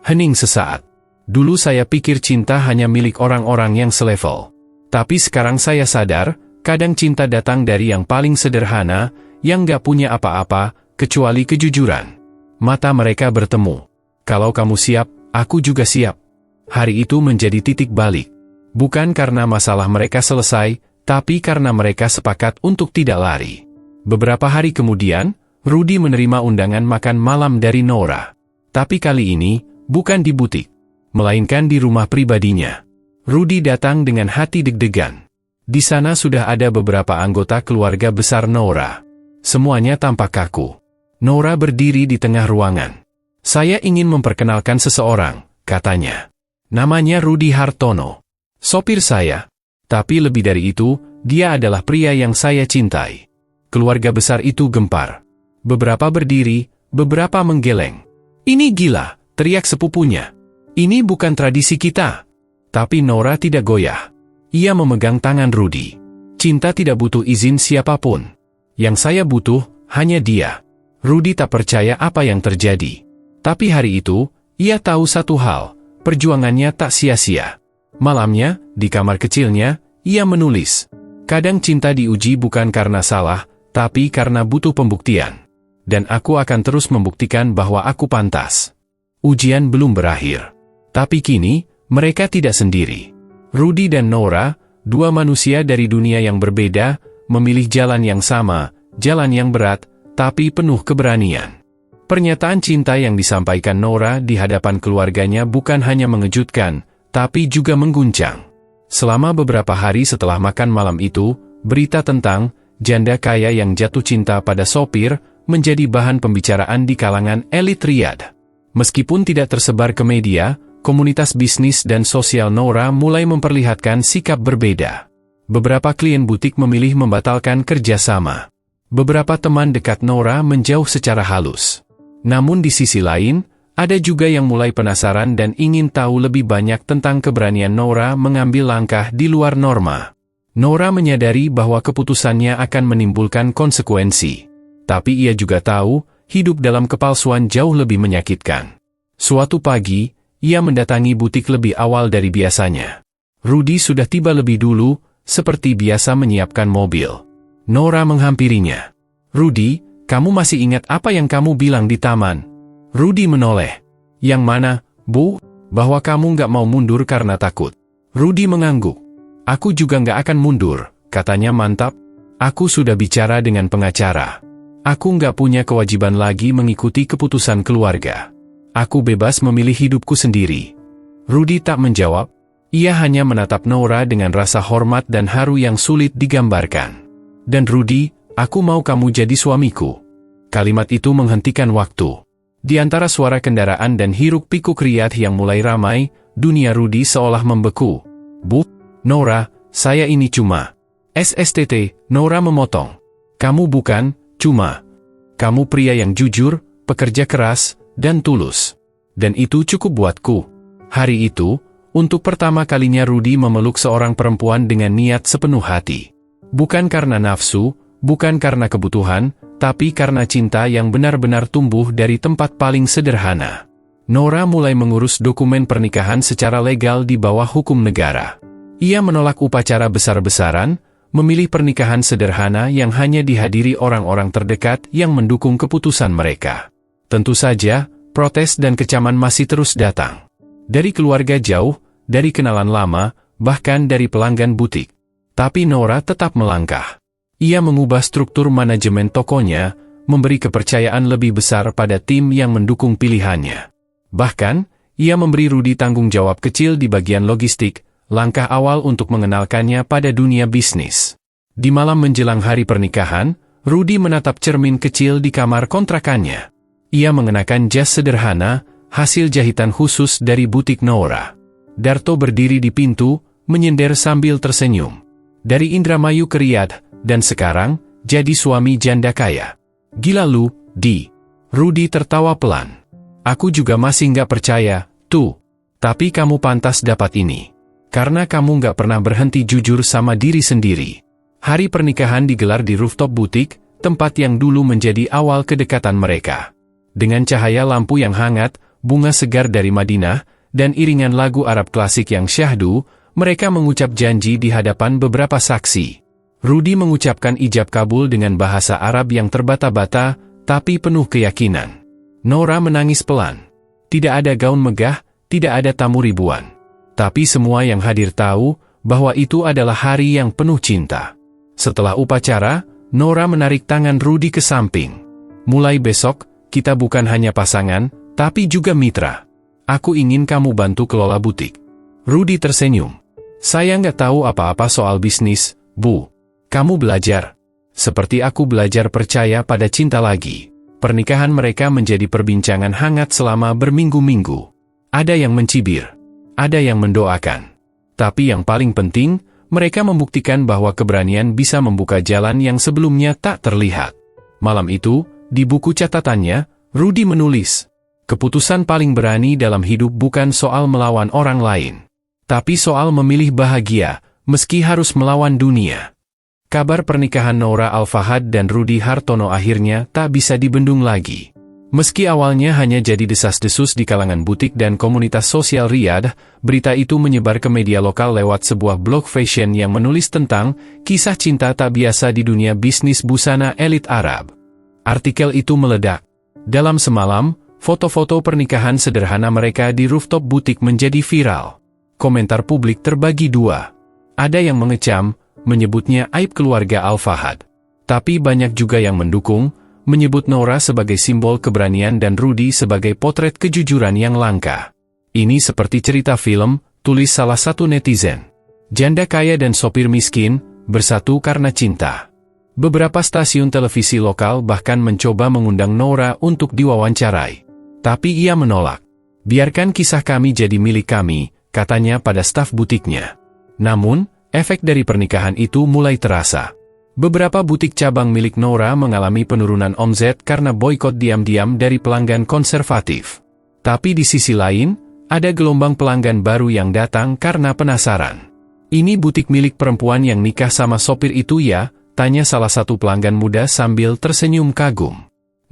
Hening sesaat. "Dulu saya pikir cinta hanya milik orang-orang yang selevel. Tapi sekarang saya sadar, kadang cinta datang dari yang paling sederhana, yang gak punya apa-apa, kecuali kejujuran." Mata mereka bertemu. "Kalau kamu siap, aku juga siap." Hari itu menjadi titik balik. Bukan karena masalah mereka selesai, tapi karena mereka sepakat untuk tidak lari. Beberapa hari kemudian, Rudy menerima undangan makan malam dari Nora. Tapi kali ini, bukan di butik, melainkan di rumah pribadinya. Rudy datang dengan hati deg-degan. Di sana sudah ada beberapa anggota keluarga besar Nora. Semuanya tampak kaku. Nora berdiri di tengah ruangan. "Saya ingin memperkenalkan seseorang," katanya. "Namanya Rudy Hartono. Sopir saya. Tapi lebih dari itu, dia adalah pria yang saya cintai." Keluarga besar itu gempar. Beberapa berdiri, beberapa menggeleng. "Ini gila," teriak sepupunya. "Ini bukan tradisi kita." Tapi Nora tidak goyah. Ia memegang tangan Rudy. "Cinta tidak butuh izin siapapun. Yang saya butuh, hanya dia." Rudy tak percaya apa yang terjadi. Tapi hari itu, ia tahu satu hal, perjuangannya tak sia-sia. Malamnya, di kamar kecilnya, ia menulis, "Kadang cinta diuji bukan karena salah, tapi karena butuh pembuktian. Dan aku akan terus membuktikan bahwa aku pantas." Ujian belum berakhir. Tapi kini, mereka tidak sendiri. Rudy dan Nora, dua manusia dari dunia yang berbeda, memilih jalan yang sama, jalan yang berat, tapi penuh keberanian. Pernyataan cinta yang disampaikan Nora di hadapan keluarganya bukan hanya mengejutkan, tapi juga mengguncang. Selama beberapa hari setelah makan malam itu, berita tentang janda kaya yang jatuh cinta pada sopir menjadi bahan pembicaraan di kalangan elit Riyadh. Meskipun tidak tersebar ke media, komunitas bisnis dan sosial Nora mulai memperlihatkan sikap berbeda. Beberapa klien butik memilih membatalkan kerjasama. Beberapa teman dekat Nora menjauh secara halus. Namun di sisi lain, ada juga yang mulai penasaran dan ingin tahu lebih banyak tentang keberanian Nora mengambil langkah di luar norma. Nora menyadari bahwa keputusannya akan menimbulkan konsekuensi. Tapi ia juga tahu, hidup dalam kepalsuan jauh lebih menyakitkan. Suatu pagi, ia mendatangi butik lebih awal dari biasanya. Rudy sudah tiba lebih dulu, seperti biasa menyiapkan mobil. Nora menghampirinya. "Rudy, kamu masih ingat apa yang kamu bilang di taman?" Rudy menoleh. "Yang mana, Bu?" "Bahwa kamu nggak mau mundur karena takut." Rudy mengangguk. "Aku juga nggak akan mundur," katanya mantap. "Aku sudah bicara dengan pengacara. Aku nggak punya kewajiban lagi mengikuti keputusan keluarga. Aku bebas memilih hidupku sendiri." Rudy tak menjawab. Ia hanya menatap Nora dengan rasa hormat dan haru yang sulit digambarkan. "Dan Rudy, aku mau kamu jadi suamiku." Kalimat itu menghentikan waktu. Di antara suara kendaraan dan hiruk-pikuk Riyadh yang mulai ramai, dunia Rudy seolah membeku. "Bu, Nora, saya ini cuma..." "SSTT," Nora memotong. "Kamu bukan cuma. Kamu pria yang jujur, pekerja keras, dan tulus. Dan itu cukup buatku." Hari itu, untuk pertama kalinya Rudy memeluk seorang perempuan dengan niat sepenuh hati. Bukan karena nafsu, bukan karena kebutuhan, tapi karena cinta yang benar-benar tumbuh dari tempat paling sederhana. Nora mulai mengurus dokumen pernikahan secara legal di bawah hukum negara. Ia menolak upacara besar-besaran, memilih pernikahan sederhana yang hanya dihadiri orang-orang terdekat yang mendukung keputusan mereka. Tentu saja, protes dan kecaman masih terus datang. Dari keluarga jauh, dari kenalan lama, bahkan dari pelanggan butik. Tapi Nora tetap melangkah. Ia mengubah struktur manajemen tokonya, memberi kepercayaan lebih besar pada tim yang mendukung pilihannya. Bahkan, ia memberi Rudy tanggung jawab kecil di bagian logistik, langkah awal untuk mengenalkannya pada dunia bisnis. Di malam menjelang hari pernikahan, Rudy menatap cermin kecil di kamar kontrakannya. Ia mengenakan jas sederhana, hasil jahitan khusus dari butik Nora. Darto berdiri di pintu, menyender sambil tersenyum. Dari Indramayu ke Riyadh, dan sekarang, jadi suami janda kaya. Gila lu, Di. Rudy tertawa pelan. Aku juga masih nggak percaya, tuh. Tapi kamu pantas dapat ini. Karena kamu nggak pernah berhenti jujur sama diri sendiri. Hari pernikahan digelar di rooftop butik, tempat yang dulu menjadi awal kedekatan mereka. Dengan cahaya lampu yang hangat, bunga segar dari Madinah, dan iringan lagu Arab klasik yang syahdu, mereka mengucap janji di hadapan beberapa saksi. Rudy mengucapkan ijab kabul dengan bahasa Arab yang terbata-bata, tapi penuh keyakinan. Nora menangis pelan. Tidak ada gaun megah, tidak ada tamu ribuan. Tapi semua yang hadir tahu bahwa itu adalah hari yang penuh cinta. Setelah upacara, Nora menarik tangan Rudy ke samping. Mulai besok, kita bukan hanya pasangan, tapi juga mitra. Aku ingin kamu bantu kelola butik. Rudy tersenyum. Saya nggak tahu apa-apa soal bisnis, Bu. Kamu belajar. Seperti aku belajar percaya pada cinta lagi. Pernikahan mereka menjadi perbincangan hangat selama berminggu-minggu. Ada yang mencibir. Ada yang mendoakan. Tapi yang paling penting, mereka membuktikan bahwa keberanian bisa membuka jalan yang sebelumnya tak terlihat. Malam itu, di buku catatannya, Rudy menulis, keputusan paling berani dalam hidup bukan soal melawan orang lain. Tapi soal memilih bahagia, meski harus melawan dunia. Kabar pernikahan Nora Al-Fahad dan Rudy Hartono akhirnya tak bisa dibendung lagi. Meski awalnya hanya jadi desas-desus di kalangan butik dan komunitas sosial Riyadh, berita itu menyebar ke media lokal lewat sebuah blog fashion yang menulis tentang kisah cinta tak biasa di dunia bisnis busana elit Arab. Artikel itu meledak. Dalam semalam, foto-foto pernikahan sederhana mereka di rooftop butik menjadi viral. Komentar publik terbagi dua. Ada yang mengecam, menyebutnya aib keluarga Al-Fahad. Tapi banyak juga yang mendukung, menyebut Nora sebagai simbol keberanian dan Rudy sebagai potret kejujuran yang langka. Ini seperti cerita film, tulis salah satu netizen. Janda kaya dan sopir miskin, bersatu karena cinta. Beberapa stasiun televisi lokal bahkan mencoba mengundang Nora untuk diwawancarai. Tapi ia menolak. Biarkan kisah kami jadi milik kami, katanya pada staf butiknya. Namun, efek dari pernikahan itu mulai terasa. Beberapa butik cabang milik Nora mengalami penurunan omzet karena boikot diam-diam dari pelanggan konservatif. Tapi di sisi lain, ada gelombang pelanggan baru yang datang karena penasaran. Ini butik milik perempuan yang nikah sama sopir itu ya? Tanya salah satu pelanggan muda sambil tersenyum kagum.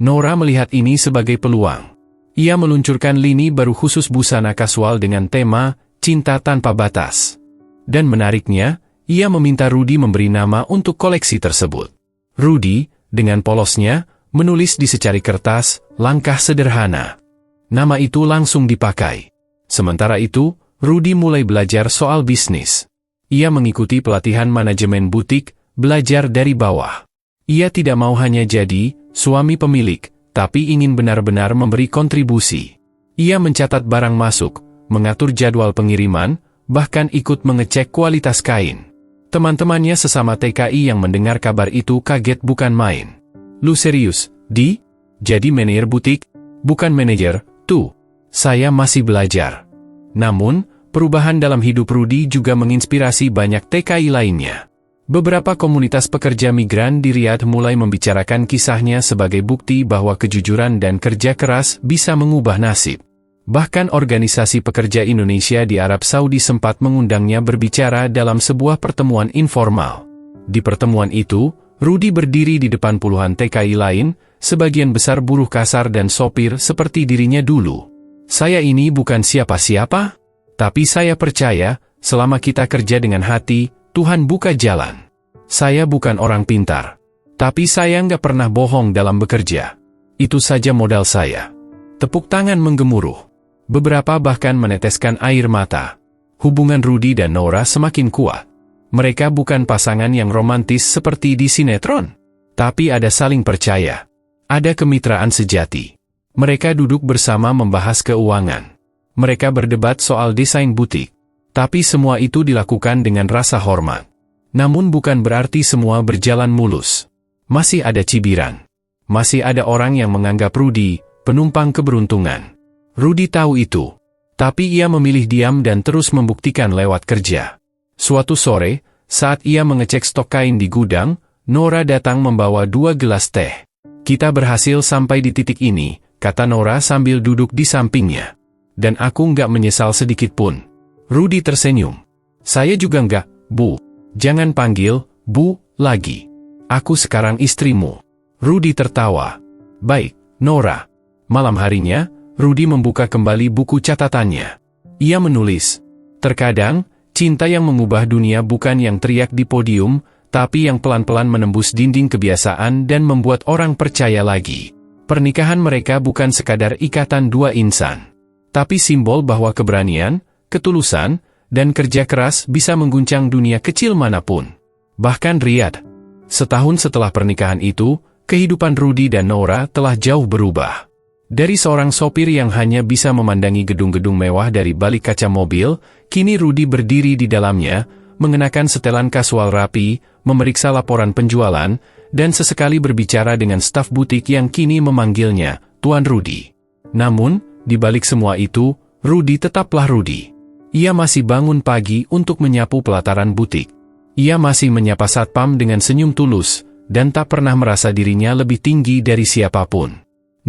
Nora melihat ini sebagai peluang. Ia meluncurkan lini baru khusus busana kasual dengan tema Cinta Tanpa Batas. Dan menariknya, ia meminta Rudy memberi nama untuk koleksi tersebut. Rudy, dengan polosnya, menulis di secari kertas, langkah sederhana. Nama itu langsung dipakai. Sementara itu, Rudy mulai belajar soal bisnis. Ia mengikuti pelatihan manajemen butik, belajar dari bawah. Ia tidak mau hanya jadi suami pemilik, tapi ingin benar-benar memberi kontribusi. Ia mencatat barang masuk, mengatur jadwal pengiriman, bahkan ikut mengecek kualitas kain. Teman-temannya sesama TKI yang mendengar kabar itu kaget bukan main. Lu serius, Di? Jadi manajer butik? Bukan manajer, tuh. Saya masih belajar. Namun, perubahan dalam hidup Rudy juga menginspirasi banyak TKI lainnya. Beberapa komunitas pekerja migran di Riyadh mulai membicarakan kisahnya sebagai bukti bahwa kejujuran dan kerja keras bisa mengubah nasib. Bahkan organisasi pekerja Indonesia di Arab Saudi sempat mengundangnya berbicara dalam sebuah pertemuan informal. Di pertemuan itu, Rudy berdiri di depan puluhan TKI lain, sebagian besar buruh kasar dan sopir seperti dirinya dulu. Saya ini bukan siapa-siapa, tapi saya percaya, selama kita kerja dengan hati, Tuhan buka jalan. Saya bukan orang pintar, tapi saya nggak pernah bohong dalam bekerja. Itu saja modal saya. Tepuk tangan menggemuruh. Beberapa bahkan meneteskan air mata. Hubungan Rudy dan Nora semakin kuat. Mereka bukan pasangan yang romantis seperti di sinetron, tapi ada saling percaya. Ada kemitraan sejati. Mereka duduk bersama membahas keuangan. Mereka berdebat soal desain butik. Tapi semua itu dilakukan dengan rasa hormat. Namun bukan berarti semua berjalan mulus. Masih ada cibiran. Masih ada orang yang menganggap Rudy penumpang keberuntungan. Rudy tahu itu. Tapi ia memilih diam dan terus membuktikan lewat kerja. Suatu sore, saat ia mengecek stok kain di gudang, Nora datang membawa 2 gelas teh. Kita berhasil sampai di titik ini, kata Nora sambil duduk di sampingnya. Dan aku nggak menyesal sedikit pun. Rudy tersenyum. Saya juga nggak, Bu. Jangan panggil, Bu, lagi. Aku sekarang istrimu. Rudy tertawa. Baik, Nora. Malam harinya, Rudy membuka kembali buku catatannya. Ia menulis, terkadang, cinta yang mengubah dunia bukan yang teriak di podium, tapi yang pelan-pelan menembus dinding kebiasaan dan membuat orang percaya lagi. Pernikahan mereka bukan sekadar ikatan dua insan, tapi simbol bahwa keberanian, ketulusan, dan kerja keras bisa mengguncang dunia kecil manapun. Bahkan Riyadh. Setahun setelah pernikahan itu, kehidupan Rudy dan Nora telah jauh berubah. Dari seorang sopir yang hanya bisa memandangi gedung-gedung mewah dari balik kaca mobil, kini Rudy berdiri di dalamnya, mengenakan setelan kasual rapi, memeriksa laporan penjualan, dan sesekali berbicara dengan staf butik yang kini memanggilnya Tuan Rudy. Namun, di balik semua itu, Rudy tetaplah Rudy. Ia masih bangun pagi untuk menyapu pelataran butik. Ia masih menyapa satpam dengan senyum tulus, dan tak pernah merasa dirinya lebih tinggi dari siapapun.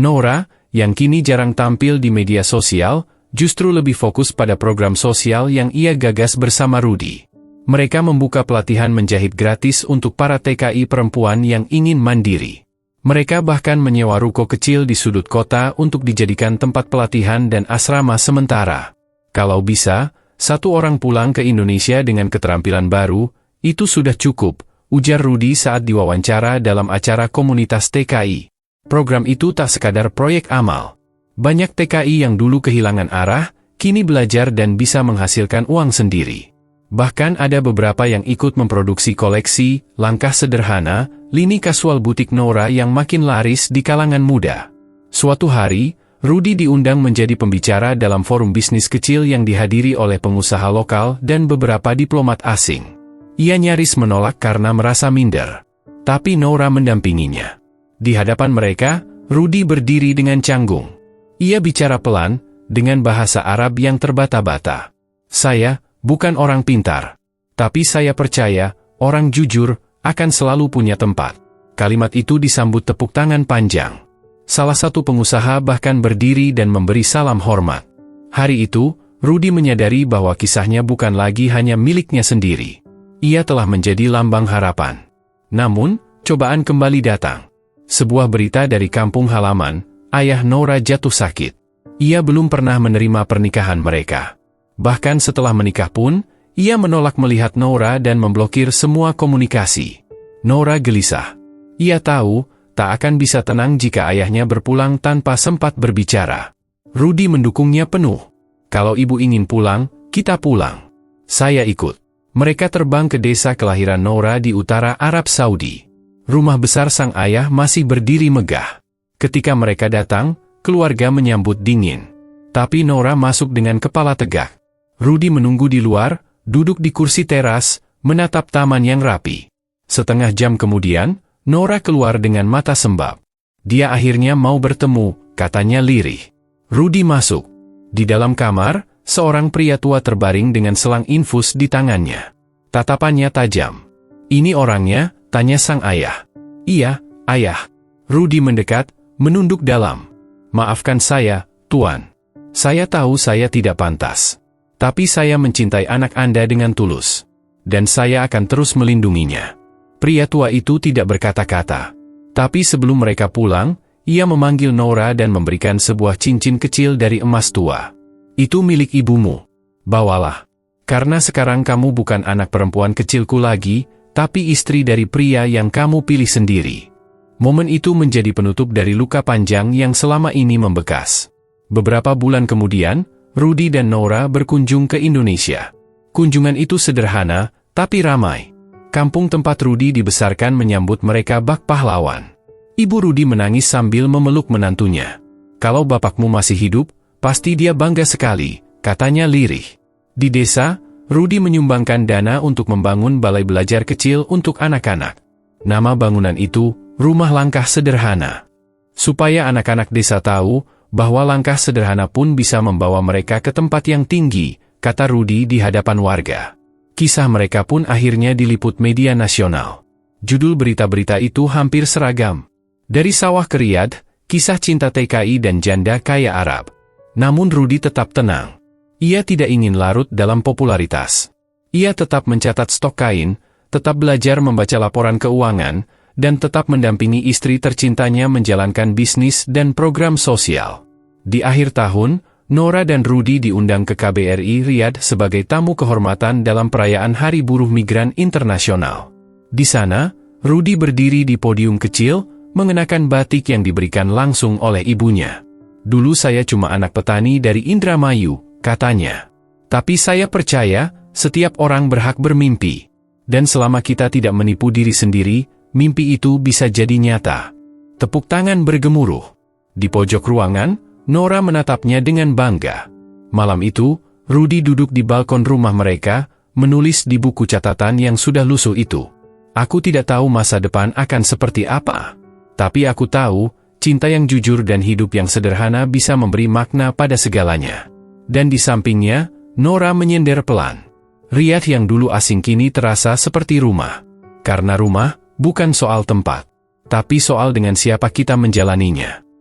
Nora, yang kini jarang tampil di media sosial, justru lebih fokus pada program sosial yang ia gagas bersama Rudy. Mereka membuka pelatihan menjahit gratis untuk para TKI perempuan yang ingin mandiri. Mereka bahkan menyewa ruko kecil di sudut kota untuk dijadikan tempat pelatihan dan asrama sementara. Kalau bisa, 1 orang pulang ke Indonesia dengan keterampilan baru, itu sudah cukup, ujar Rudy saat diwawancara dalam acara komunitas TKI. Program itu tak sekadar proyek amal. Banyak TKI yang dulu kehilangan arah, kini belajar dan bisa menghasilkan uang sendiri. Bahkan ada beberapa yang ikut memproduksi koleksi, langkah sederhana, lini kasual butik Nora yang makin laris di kalangan muda. Suatu hari, Rudy diundang menjadi pembicara dalam forum bisnis kecil yang dihadiri oleh pengusaha lokal dan beberapa diplomat asing. Ia nyaris menolak karena merasa minder. Tapi Nora mendampinginya. Di hadapan mereka, Rudy berdiri dengan canggung. Ia bicara pelan, dengan bahasa Arab yang terbata-bata. Saya, bukan orang pintar. Tapi saya percaya, orang jujur, akan selalu punya tempat. Kalimat itu disambut tepuk tangan panjang. Salah satu pengusaha bahkan berdiri dan memberi salam hormat. Hari itu, Rudy menyadari bahwa kisahnya bukan lagi hanya miliknya sendiri. Ia telah menjadi lambang harapan. Namun, cobaan kembali datang. Sebuah berita dari kampung halaman, ayah Nora jatuh sakit. Ia belum pernah menerima pernikahan mereka. Bahkan setelah menikah pun, ia menolak melihat Nora dan memblokir semua komunikasi. Nora gelisah. Ia tahu, tak akan bisa tenang jika ayahnya berpulang tanpa sempat berbicara. Rudy mendukungnya penuh. Kalau ibu ingin pulang, kita pulang. Saya ikut. Mereka terbang ke desa kelahiran Nora di utara Arab Saudi. Rumah besar sang ayah masih berdiri megah. Ketika mereka datang, keluarga menyambut dingin. Tapi Nora masuk dengan kepala tegak. Rudy menunggu di luar, duduk di kursi teras, menatap taman yang rapi. Setengah jam kemudian, Nora keluar dengan mata sembab. Dia akhirnya mau bertemu, katanya lirih. Rudy masuk. Di dalam kamar, seorang pria tua terbaring dengan selang infus di tangannya. Tatapannya tajam. Ini orangnya, tanya sang ayah. Iya, ayah. Rudy mendekat, menunduk dalam. Maafkan saya, Tuan. Saya tahu saya tidak pantas. Tapi saya mencintai anak Anda dengan tulus. Dan saya akan terus melindunginya. Pria tua itu tidak berkata-kata. Tapi sebelum mereka pulang, ia memanggil Nora dan memberikan sebuah cincin kecil dari emas tua. Itu milik ibumu. Bawalah. Karena sekarang kamu bukan anak perempuan kecilku lagi, tapi istri dari pria yang kamu pilih sendiri. Momen itu menjadi penutup dari luka panjang yang selama ini membekas. Beberapa bulan kemudian, Rudy dan Nora berkunjung ke Indonesia. Kunjungan itu sederhana, tapi ramai. Kampung tempat Rudy dibesarkan menyambut mereka bak pahlawan. Ibu Rudy menangis sambil memeluk menantunya. Kalau bapakmu masih hidup, pasti dia bangga sekali, katanya lirih. Di desa, Rudy menyumbangkan dana untuk membangun balai belajar kecil untuk anak-anak. Nama bangunan itu, Rumah Langkah Sederhana. Supaya anak-anak desa tahu bahwa langkah sederhana pun bisa membawa mereka ke tempat yang tinggi, kata Rudy di hadapan warga. Kisah mereka pun akhirnya diliput media nasional. Judul berita-berita itu hampir seragam. Dari sawah ke Riyadh, kisah cinta TKI dan janda kaya Arab. Namun Rudy tetap tenang. Ia tidak ingin larut dalam popularitas. Ia tetap mencatat stok kain, tetap belajar membaca laporan keuangan, dan tetap mendampingi istri tercintanya menjalankan bisnis dan program sosial. Di akhir tahun, Nora dan Rudy diundang ke KBRI Riyadh sebagai tamu kehormatan dalam perayaan Hari Buruh Migran Internasional. Di sana, Rudy berdiri di podium kecil, mengenakan batik yang diberikan langsung oleh ibunya. Dulu saya cuma anak petani dari Indramayu, katanya. Tapi saya percaya, setiap orang berhak bermimpi. Dan selama kita tidak menipu diri sendiri, mimpi itu bisa jadi nyata. Tepuk tangan bergemuruh. Di pojok ruangan, Nora menatapnya dengan bangga. Malam itu, Rudy duduk di balkon rumah mereka, menulis di buku catatan yang sudah lusuh itu. Aku tidak tahu masa depan akan seperti apa. Tapi aku tahu, cinta yang jujur dan hidup yang sederhana bisa memberi makna pada segalanya. Dan di sampingnya, Nora menyender pelan. Riyadh yang dulu asing kini terasa seperti rumah. Karena rumah, bukan soal tempat, tapi soal dengan siapa kita menjalaninya.